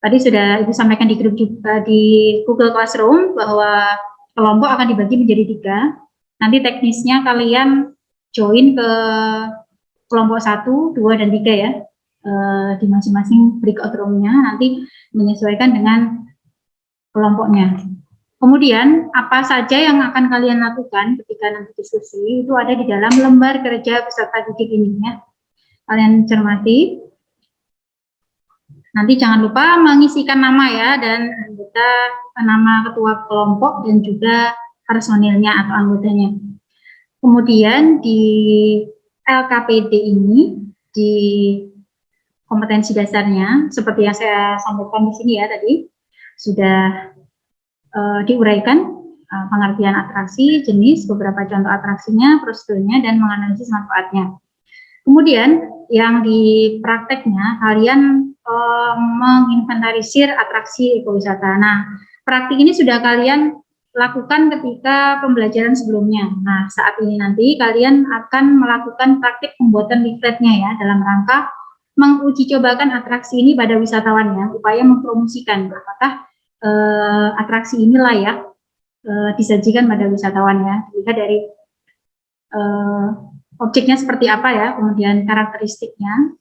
Tadi sudah Ibu sampaikan di grup juga di Google Classroom bahwa kelompok akan dibagi menjadi 3. Nanti teknisnya kalian join ke kelompok 1, 2, dan 3 ya. Di masing-masing breakout room-nya nanti menyesuaikan dengan kelompoknya. Kemudian apa saja yang akan kalian lakukan ketika nanti diskusi itu ada di dalam lembar kerja peserta didik ini ya. Kalian cermati. Nanti jangan lupa mengisikan nama ya, dan anggota, nama ketua kelompok dan juga personilnya atau anggotanya. Kemudian di LKPD ini, di kompetensi dasarnya, seperti yang saya sampaikan di sini ya tadi, sudah diuraikan pengertian atraksi, jenis, beberapa contoh atraksinya, prosedurnya, dan menganalisis manfaatnya. Kemudian yang di prakteknya kalian menginventarisir atraksi ekowisata. Nah, praktik ini sudah kalian lakukan ketika pembelajaran sebelumnya. Nah, saat ini nanti kalian akan melakukan praktik pembuatan leafletnya ya, dalam rangka menguji cobakan atraksi ini pada wisatawan ya, upaya mempromosikan apakah atraksi ini layak disajikan pada wisatawan ya, dilihat dari objeknya seperti apa ya, kemudian karakteristiknya,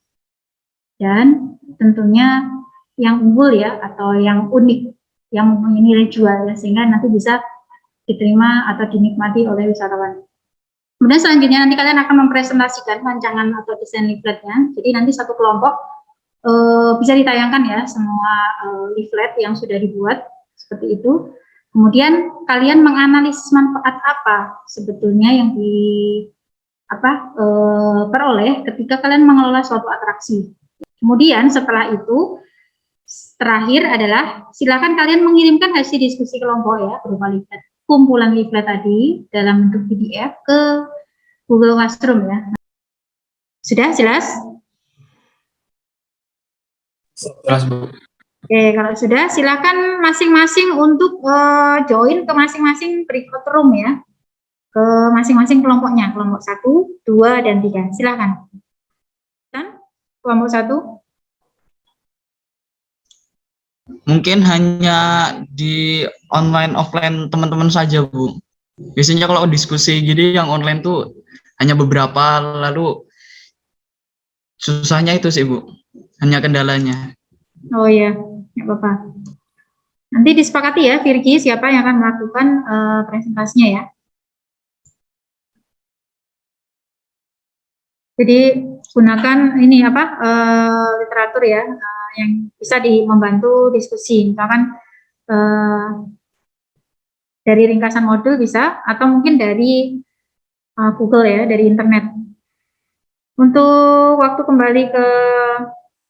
dan tentunya yang unggul ya, atau yang unik, yang mempunyai nilai jual ya, sehingga nanti bisa diterima atau dinikmati oleh wisatawan. Kemudian selanjutnya nanti kalian akan mempresentasikan rancangan atau desain leafletnya. Jadi nanti satu kelompok bisa ditayangkan ya semua leaflet yang sudah dibuat seperti itu. Kemudian kalian menganalisis manfaat apa sebetulnya yang peroleh ketika kalian mengelola suatu atraksi. Kemudian setelah itu, terakhir adalah silakan kalian mengirimkan hasil diskusi kelompok ya, berupa leaflet, kumpulan leaflet tadi dalam bentuk PDF ke Google Classroom ya. Sudah jelas? Jelas, Bu. Oke, kalau sudah silakan masing-masing untuk join ke masing-masing breakout room ya, ke masing-masing kelompoknya, kelompok 1, 2, dan 3. Silakan. Dan kelompok 1. Mungkin hanya di online offline teman-teman saja, Bu. Biasanya kalau diskusi jadi yang online tuh hanya beberapa, lalu susahnya itu sih, Bu. Hanya kendalanya. Oh iya, nggak apa-apa. Nanti disepakati ya, Virgi, siapa yang akan melakukan presentasinya ya. Jadi gunakan ini literatur ya, yang bisa membantu diskusi. Misalkan dari ringkasan modul bisa, atau mungkin dari Google ya, dari internet. Untuk waktu kembali ke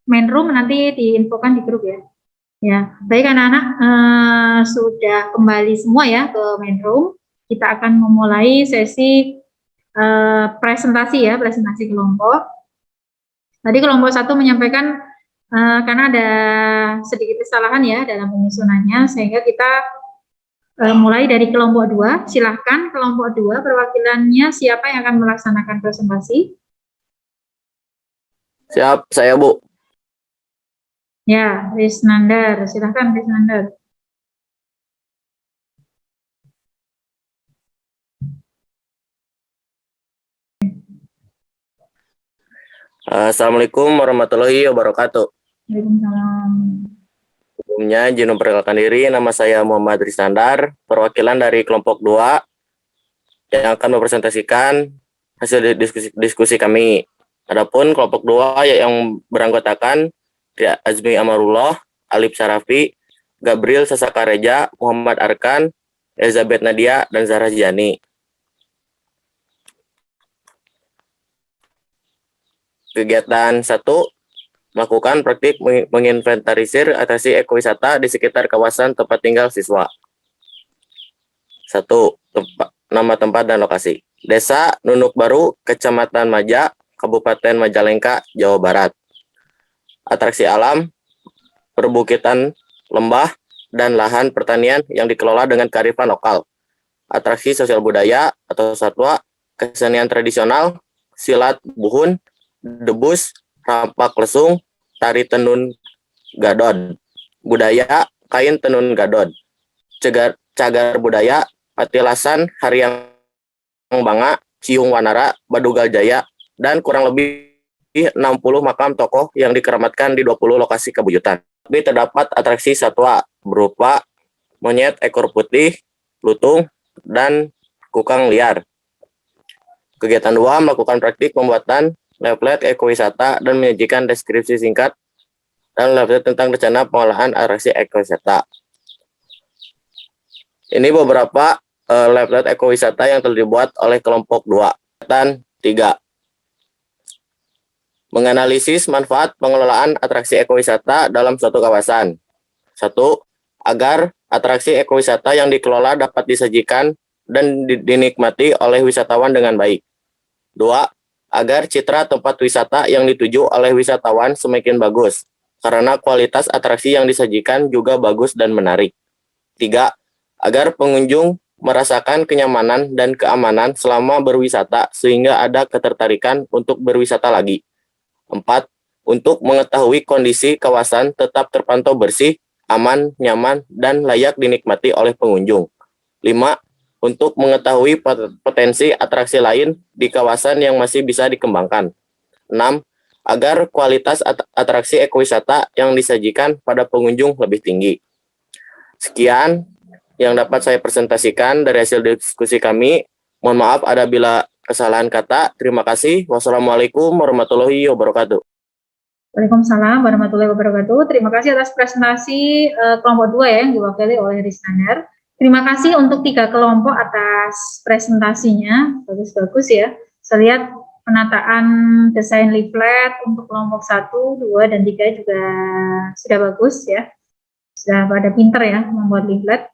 main room nanti diinfokan di grup ya. Ya, baik anak-anak, sudah kembali semua ya ke main room. Kita akan memulai sesi presentasi ya, presentasi kelompok. Tadi kelompok 1 menyampaikan karena ada sedikit kesalahan ya dalam penyusunannya, sehingga kita mulai dari kelompok 2. Silahkan kelompok 2 perwakilannya siapa yang akan melaksanakan presentasi? Siap, saya Bu. Ya, Risnandar, silahkan Risnandar. Assalamualaikum warahmatullahi wabarakatuh. Waalaikumsalam. Sebelumnya izin memperkenalkan diri, nama saya Muhammad Risnandar, perwakilan dari kelompok 2 yang akan mempresentasikan hasil diskusi kami. Adapun kelompok 2 yang beranggotakan Azmi Amarullah, Alif Sarafi, Gabriel Sasakareja, Muhammad Arkan, Elizabeth Nadia, dan Zahra Jani. Kegiatan 1, melakukan praktik menginventarisir atraksi ekowisata di sekitar kawasan tempat tinggal siswa. 1. Nama tempat dan lokasi. Desa Nunuk Baru, Kecamatan Maja, Kabupaten Majalengka, Jawa Barat. Atraksi alam, perbukitan, lembah, dan lahan pertanian yang dikelola dengan kearifan lokal. Atraksi sosial budaya atau satwa, kesenian tradisional, silat buhun, debus, rampak lesung, tari tenun gadon. budaya, kain tenun gadot, cagar budaya, patilasan, hariang banga, ciung wanara, badugal jaya, dan kurang lebih 60 makam tokoh yang dikeramatkan di 20 lokasi kewujudan. Tapi terdapat atraksi satwa berupa monyet ekor putih, lutung, dan kukang liar. Kegiatan 2 melakukan praktik pembuatan leaflet ekowisata dan menyajikan deskripsi singkat dan leaflet tentang rencana pengolahan atraksi ekowisata. Ini beberapa leaflet ekowisata yang telah dibuat oleh kelompok 2. Kegiatan 3. Menganalisis manfaat pengelolaan atraksi ekowisata dalam suatu kawasan. 1. Agar atraksi ekowisata yang dikelola dapat disajikan dan dinikmati oleh wisatawan dengan baik. 2. Agar citra tempat wisata yang dituju oleh wisatawan semakin bagus, karena kualitas atraksi yang disajikan juga bagus dan menarik. 3. Agar pengunjung merasakan kenyamanan dan keamanan selama berwisata sehingga ada ketertarikan untuk berwisata lagi. 4. Untuk mengetahui kondisi kawasan tetap terpantau bersih, aman, nyaman, dan layak dinikmati oleh pengunjung. 5. Untuk mengetahui potensi atraksi lain di kawasan yang masih bisa dikembangkan. 6. Agar kualitas atraksi ekowisata yang disajikan pada pengunjung lebih tinggi. Sekian yang dapat saya presentasikan dari hasil diskusi kami. Mohon maaf ada bila kesalahan kata. Terima kasih. Wassalamualaikum warahmatullahi wabarakatuh. Waalaikumsalam warahmatullahi wabarakatuh. Terima kasih atas presentasi kelompok 2 ya, yang diwakili oleh Rizkaner. Terima kasih untuk 3 kelompok atas presentasinya. Bagus-bagus ya. Saya lihat penataan desain leaflet untuk kelompok 1, 2, dan 3 juga sudah bagus ya. Sudah pada pinter ya membuat leaflet.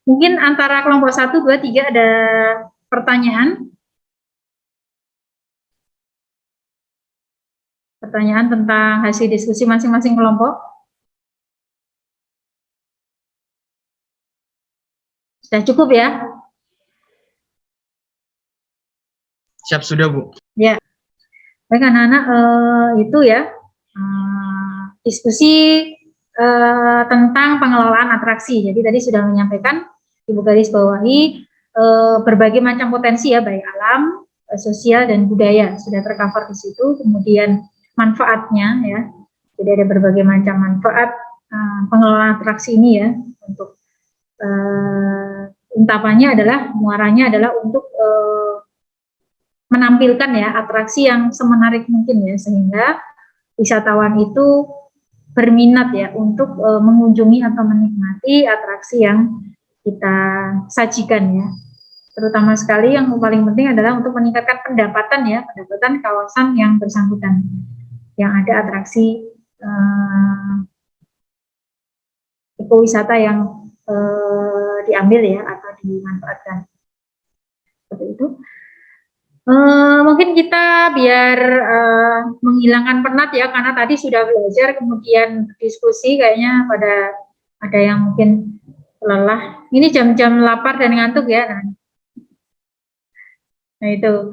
Mungkin antara kelompok 1, 2, 3 ada pertanyaan? Pertanyaan tentang hasil diskusi masing-masing kelompok? Sudah cukup ya? Siap sudah, Bu. Ya. Baik anak-anak, itu ya diskusi tentang pengelolaan atraksi. Jadi tadi sudah menyampaikan, Ibu garis bawahi berbagai macam potensi ya, baik alam, sosial, dan budaya sudah tercover di situ. Kemudian manfaatnya ya, jadi ada berbagai macam manfaat pengelolaan atraksi ini ya. Untuk ungkapannya adalah, muaranya adalah untuk menampilkan ya atraksi yang semenarik mungkin ya, sehingga wisatawan itu berminat ya untuk mengunjungi atau menikmati atraksi yang kita sajikan ya. Terutama sekali yang paling penting adalah untuk meningkatkan pendapatan ya, pendapatan kawasan yang bersangkutan, yang ada atraksi ekowisata yang diambil ya atau dimanfaatkan. Seperti itu. Mungkin kita biar menghilangkan penat ya, karena tadi sudah belajar kemudian diskusi, kayaknya pada ada yang mungkin lelah. Ini jam-jam lapar dan ngantuk ya. Nah itu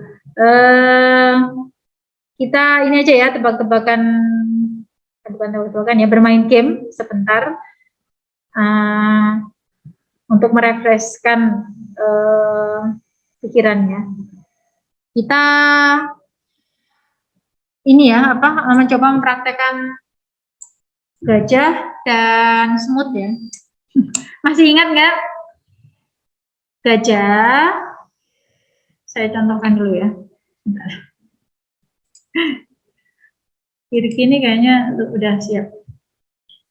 kita ini aja ya, tebak-tebakan, bukan tebak-tebakan ya, bermain game sebentar untuk merefreshkan pikirannya. Kita ini ya mencoba mempraktekkan gajah dan semut ya. Masih ingat nggak gajah? Saya contohkan dulu ya. Bentar. Kiri kini kayaknya udah siap.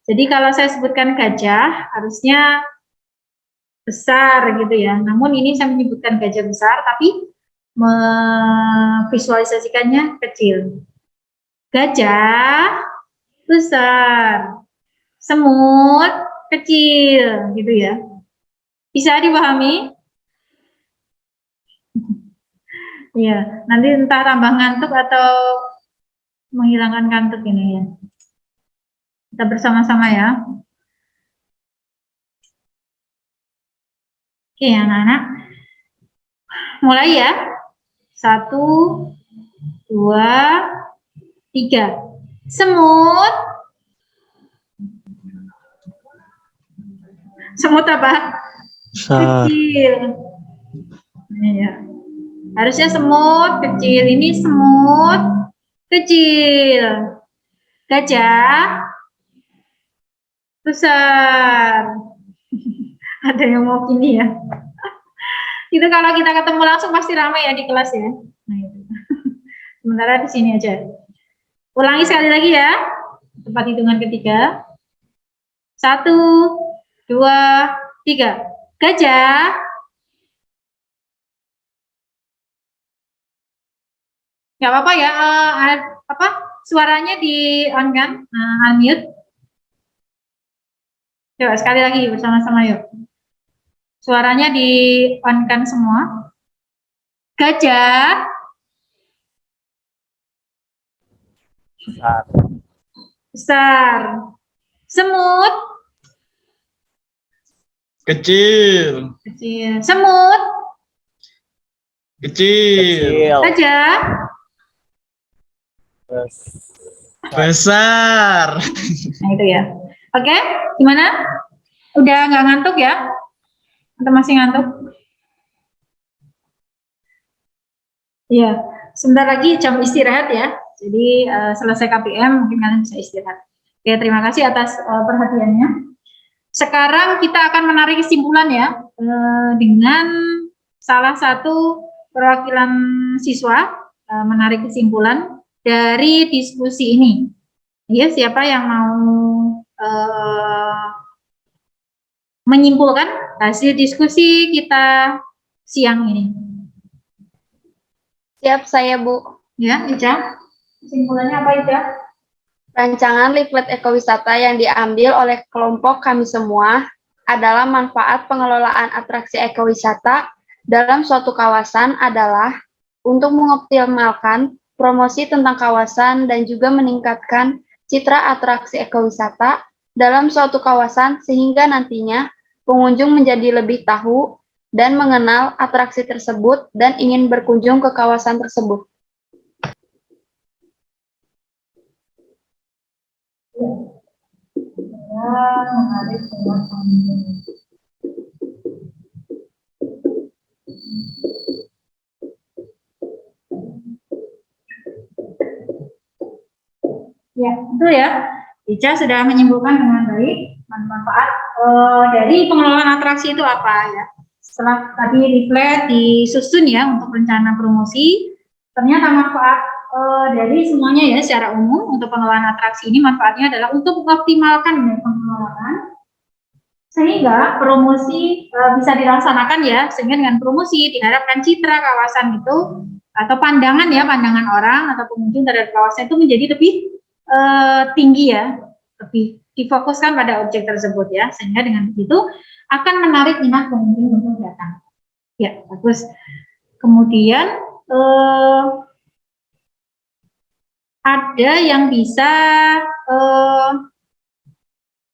Jadi kalau saya sebutkan gajah harusnya besar gitu ya. Namun ini saya menyebutkan gajah besar tapi memvisualisasikannya kecil. Gajah besar, semut kecil, gitu ya. Bisa dipahami? Ya, nanti entah tambah ngantuk atau menghilangkan kantuk ini ya. Kita bersama-sama ya. Oke, anak-anak. Mulai ya. 1, 2, 3. Semut Semut apa? Kecil. Iya. Harusnya semut kecil. Ini semut kecil. Gajah besar. Ada yang mau gini ya? Itu kalau kita ketemu langsung pasti ramai ya di kelas ya. Nah, itu. Sementara di sini aja. Ulangi sekali lagi ya. Tempat hitungan ketiga. 1, 2, 3. Gajah. Nggak apa-apa ya. Suaranya di on kan? Unmute. Coba sekali lagi bersama-sama yuk. Suaranya di on kan semua. Gajah. Besar. Besar. Semut. Kecil. Kecil. Semut. Kecil. Kecil. Gajah. Besar. Nah itu ya. Oke, gimana? Udah nggak ngantuk ya? Atau masih ngantuk? Iya, sebentar lagi jam istirahat ya. Jadi selesai KPM mungkin kalian bisa istirahat. Oke, terima kasih atas perhatiannya. Sekarang kita akan menarik kesimpulan ya dengan salah satu perwakilan siswa menarik kesimpulan dari diskusi ini. Ya, siapa yang mau menyimpulkan hasil diskusi kita siang ini? Siap saya, Bu. Ya, Ica. Kesimpulannya apa, Ica? Rancangan leaflet ekowisata yang diambil oleh kelompok kami semua adalah manfaat pengelolaan atraksi ekowisata dalam suatu kawasan adalah untuk mengoptimalkan promosi tentang kawasan dan juga meningkatkan citra atraksi ekowisata dalam suatu kawasan sehingga nantinya pengunjung menjadi lebih tahu dan mengenal atraksi tersebut dan ingin berkunjung ke kawasan tersebut. Ya, betul ya. Ica sudah menyimpulkan dengan baik manfaat dari pengelolaan atraksi itu apa ya. Setelah tadi leaflet disusun ya untuk rencana promosi, ternyata manfaat dari semuanya ya secara umum untuk pengelolaan atraksi ini manfaatnya adalah untuk mengoptimalkan ya, pengelolaan sehingga promosi bisa dilaksanakan ya, sehingga dengan promosi diharapkan citra kawasan itu atau pandangan orang atau pengunjung terhadap kawasan itu menjadi lebih tinggi ya, lebih difokuskan pada objek tersebut ya, sehingga dengan begitu akan menarik minat pengunjung untuk datang. Ya, bagus. Kemudian ada yang bisa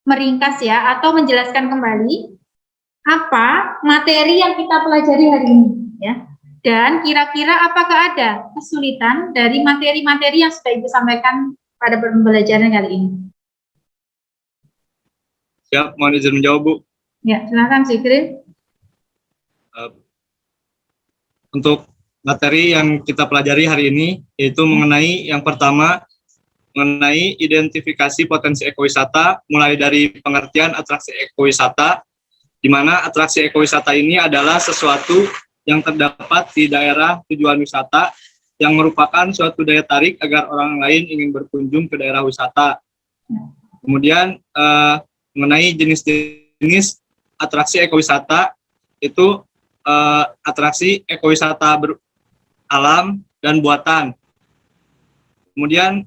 meringkas ya atau menjelaskan kembali apa materi yang kita pelajari hari ini ya, dan kira-kira apakah ada kesulitan dari materi-materi yang sudah Ibu sampaikan pada pembelajaran kali ini. Siap, mohon izin menjawab, Bu. Ya, silakan Zikri. Untuk materi yang kita pelajari hari ini, yaitu mengenai yang pertama, mengenai identifikasi potensi ekowisata, mulai dari pengertian atraksi ekowisata, di mana atraksi ekowisata ini adalah sesuatu yang terdapat di daerah tujuan wisata, yang merupakan suatu daya tarik agar orang lain ingin berkunjung ke daerah wisata. Kemudian mengenai jenis-jenis atraksi ekowisata, itu atraksi ekowisata alam dan buatan. Kemudian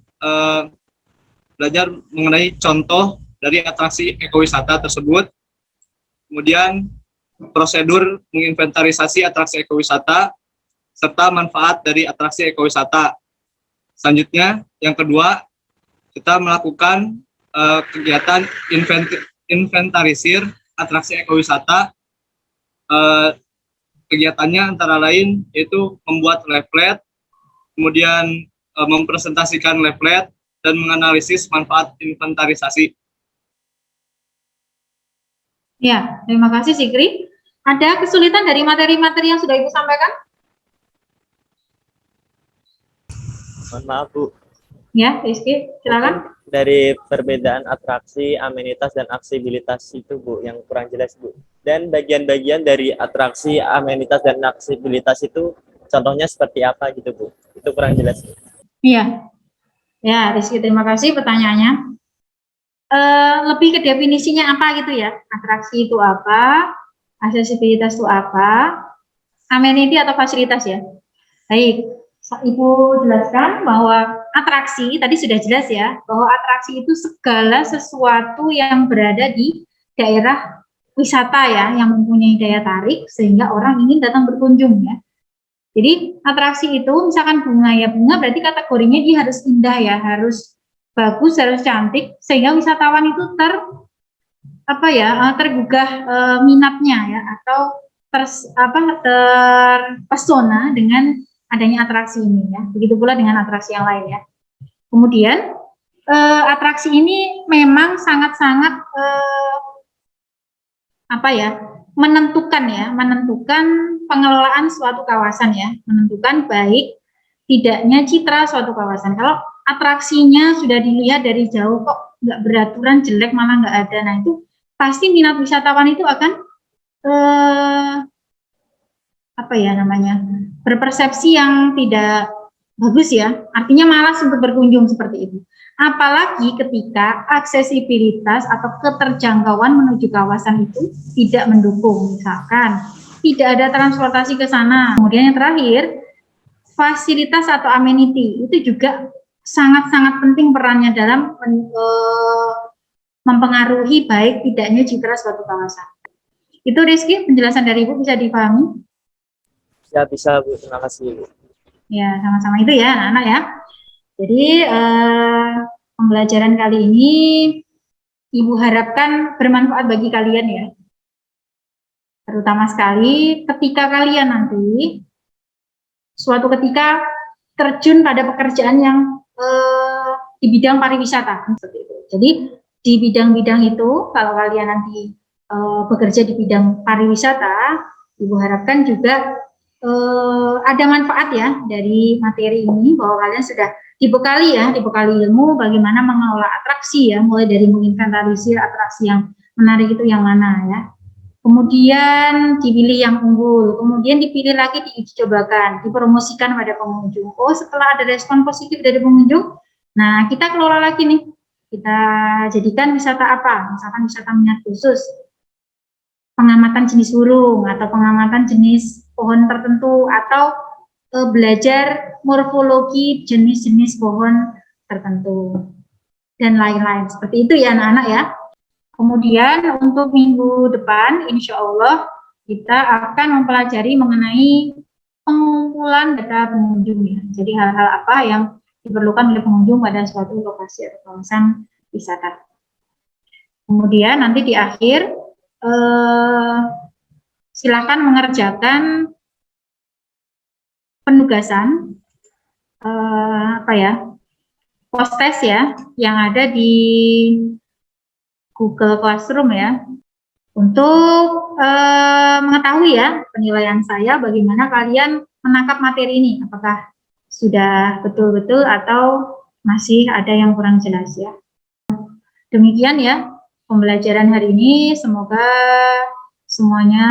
belajar mengenai contoh dari atraksi ekowisata tersebut. Kemudian prosedur menginventarisasi atraksi ekowisata serta manfaat dari atraksi ekowisata. Selanjutnya, yang kedua, kita melakukan kegiatan inventarisir atraksi ekowisata. Kegiatannya antara lain yaitu membuat leaflet, kemudian mempresentasikan leaflet, dan menganalisis manfaat inventarisasi. Ya, terima kasih Sikri. Ada kesulitan dari materi-materi yang sudah Ibu sampaikan? Mohon maaf Bu. Ya, Rizky, silakan. Dari perbedaan atraksi, amenitas, dan aksibilitas itu Bu yang kurang jelas Bu. Dan bagian-bagian dari atraksi, amenitas, dan aksibilitas itu contohnya seperti apa gitu Bu. Itu kurang jelas Bu. Iya. Ya, Rizky, terima kasih pertanyaannya. Lebih ke definisinya apa gitu ya? Atraksi itu apa? Aksesibilitas itu apa? Amenity atau fasilitas ya? Baik, Ibu jelaskan bahwa atraksi, tadi sudah jelas ya, bahwa atraksi itu segala sesuatu yang berada di daerah wisata ya, yang mempunyai daya tarik sehingga orang ingin datang berkunjung ya. Jadi atraksi itu misalkan bunga ya, bunga berarti kategorinya dia harus indah ya, harus bagus, harus cantik sehingga wisatawan itu tergugah minatnya ya, atau terpesona dengan adanya atraksi ini ya. Begitu pula dengan atraksi yang lain ya. Kemudian atraksi ini memang sangat-sangat menentukan pengelolaan suatu kawasan ya, menentukan baik tidaknya citra suatu kawasan. Kalau atraksinya sudah dilihat dari jauh kok nggak beraturan, jelek, malah nggak ada, nah itu pasti minat wisatawan itu akan berpersepsi yang tidak bagus ya, artinya malas untuk berkunjung seperti itu. Apalagi ketika aksesibilitas atau keterjangkauan menuju kawasan itu tidak mendukung, misalkan tidak ada transportasi ke sana. Kemudian yang terakhir, fasilitas atau amenity itu juga sangat-sangat penting perannya dalam mempengaruhi baik tidaknya citra suatu kawasan. Itu Rizky, penjelasan dari Ibu bisa dipahami? Ya, bisa Bu, terima kasih Bu. Ya, sama-sama itu ya anak-anak ya. Jadi pembelajaran kali ini Ibu harapkan bermanfaat bagi kalian ya. Terutama sekali ketika kalian nanti suatu ketika terjun pada pekerjaan yang di bidang pariwisata seperti itu. Jadi di bidang-bidang itu kalau kalian nanti bekerja di bidang pariwisata, Ibu harapkan juga ada manfaat ya dari materi ini, bahwa kalian sudah dibekali ilmu bagaimana mengelola atraksi ya, mulai dari menginventarisir atraksi yang menarik itu yang mana ya, kemudian dipilih yang unggul, kemudian dipilih lagi, diuji cobakan, dipromosikan pada pengunjung. Oh, setelah ada respon positif dari pengunjung, nah kita kelola lagi nih, kita jadikan wisata apa, misalkan wisata minat khusus, pengamatan jenis burung atau pengamatan jenis pohon tertentu, atau belajar morfologi jenis-jenis pohon tertentu dan lain-lain, seperti itu ya anak-anak ya. Kemudian untuk minggu depan insya Allah kita akan mempelajari mengenai pengumpulan data pengunjung ya. Jadi hal-hal apa yang diperlukan oleh pengunjung pada suatu lokasi atau kawasan wisata. Kemudian nanti di akhir silakan mengerjakan penugasan post test ya yang ada di Google Classroom ya, untuk mengetahui ya penilaian saya bagaimana kalian menangkap materi ini, apakah sudah betul-betul atau masih ada yang kurang jelas ya. Demikian ya pembelajaran hari ini, semoga semuanya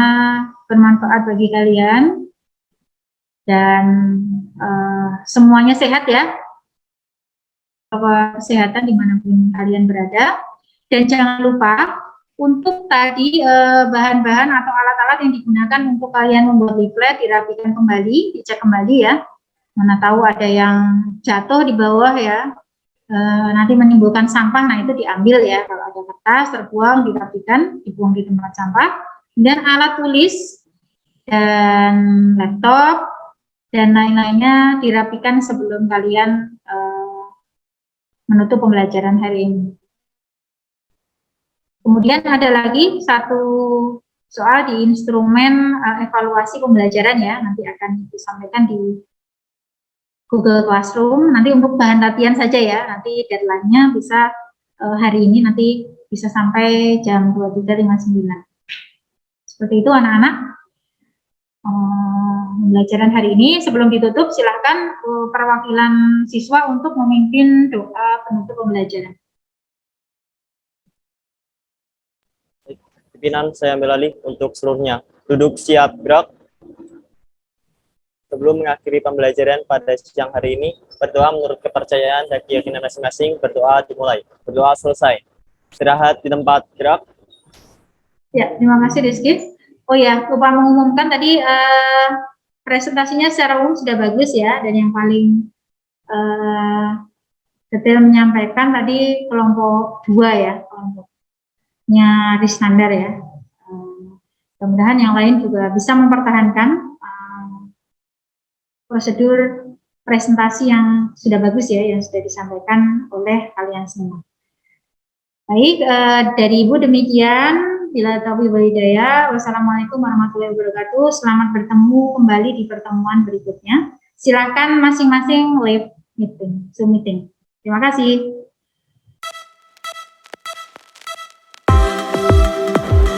bermanfaat bagi kalian dan semuanya sehat ya, bahwa kesehatan dimanapun kalian berada. Dan jangan lupa untuk tadi bahan-bahan atau alat-alat yang digunakan untuk kalian membuat leaflet dirapikan kembali, dicek kembali ya, mana tahu ada yang jatuh di bawah ya, nanti menimbulkan sampah, nah itu diambil ya, kalau ada kertas terbuang dirapikan, dibuang di tempat sampah. Dan alat tulis dan laptop dan lain-lainnya dirapikan sebelum kalian menutup pembelajaran hari ini. Kemudian ada lagi satu soal di instrumen evaluasi pembelajaran ya, nanti akan disampaikan di Google Classroom, nanti untuk bahan latihan saja ya, nanti deadline-nya bisa hari ini nanti bisa sampai jam 23.59. Seperti itu anak-anak. Pembelajaran hari ini sebelum ditutup silahkan perwakilan siswa untuk memimpin doa penutup pembelajaran. Pimpinan saya ambil alih untuk seluruhnya. Duduk siap, gerak. Sebelum mengakhiri pembelajaran pada siang hari ini, berdoa menurut kepercayaan dan keyakinan masing-masing, berdoa dimulai. Berdoa selesai. Istirahat di tempat, gerak. Ya, terima kasih Rizky. Oh ya, lupa mengumumkan tadi presentasinya secara umum sudah bagus ya, dan yang paling detail menyampaikan tadi kelompok 2 ya, kelompoknya Risnandar ya. Mudah-mudahan yang lain juga bisa mempertahankan prosedur presentasi yang sudah bagus ya, yang sudah disampaikan oleh kalian semua. Baik, dari Ibu demikian. Bila taufiq wal hidayah. Wassalamualaikum warahmatullahi wabarakatuh. Selamat bertemu kembali di pertemuan berikutnya. Silakan masing-masing live meeting, Zoom meeting. Terima kasih.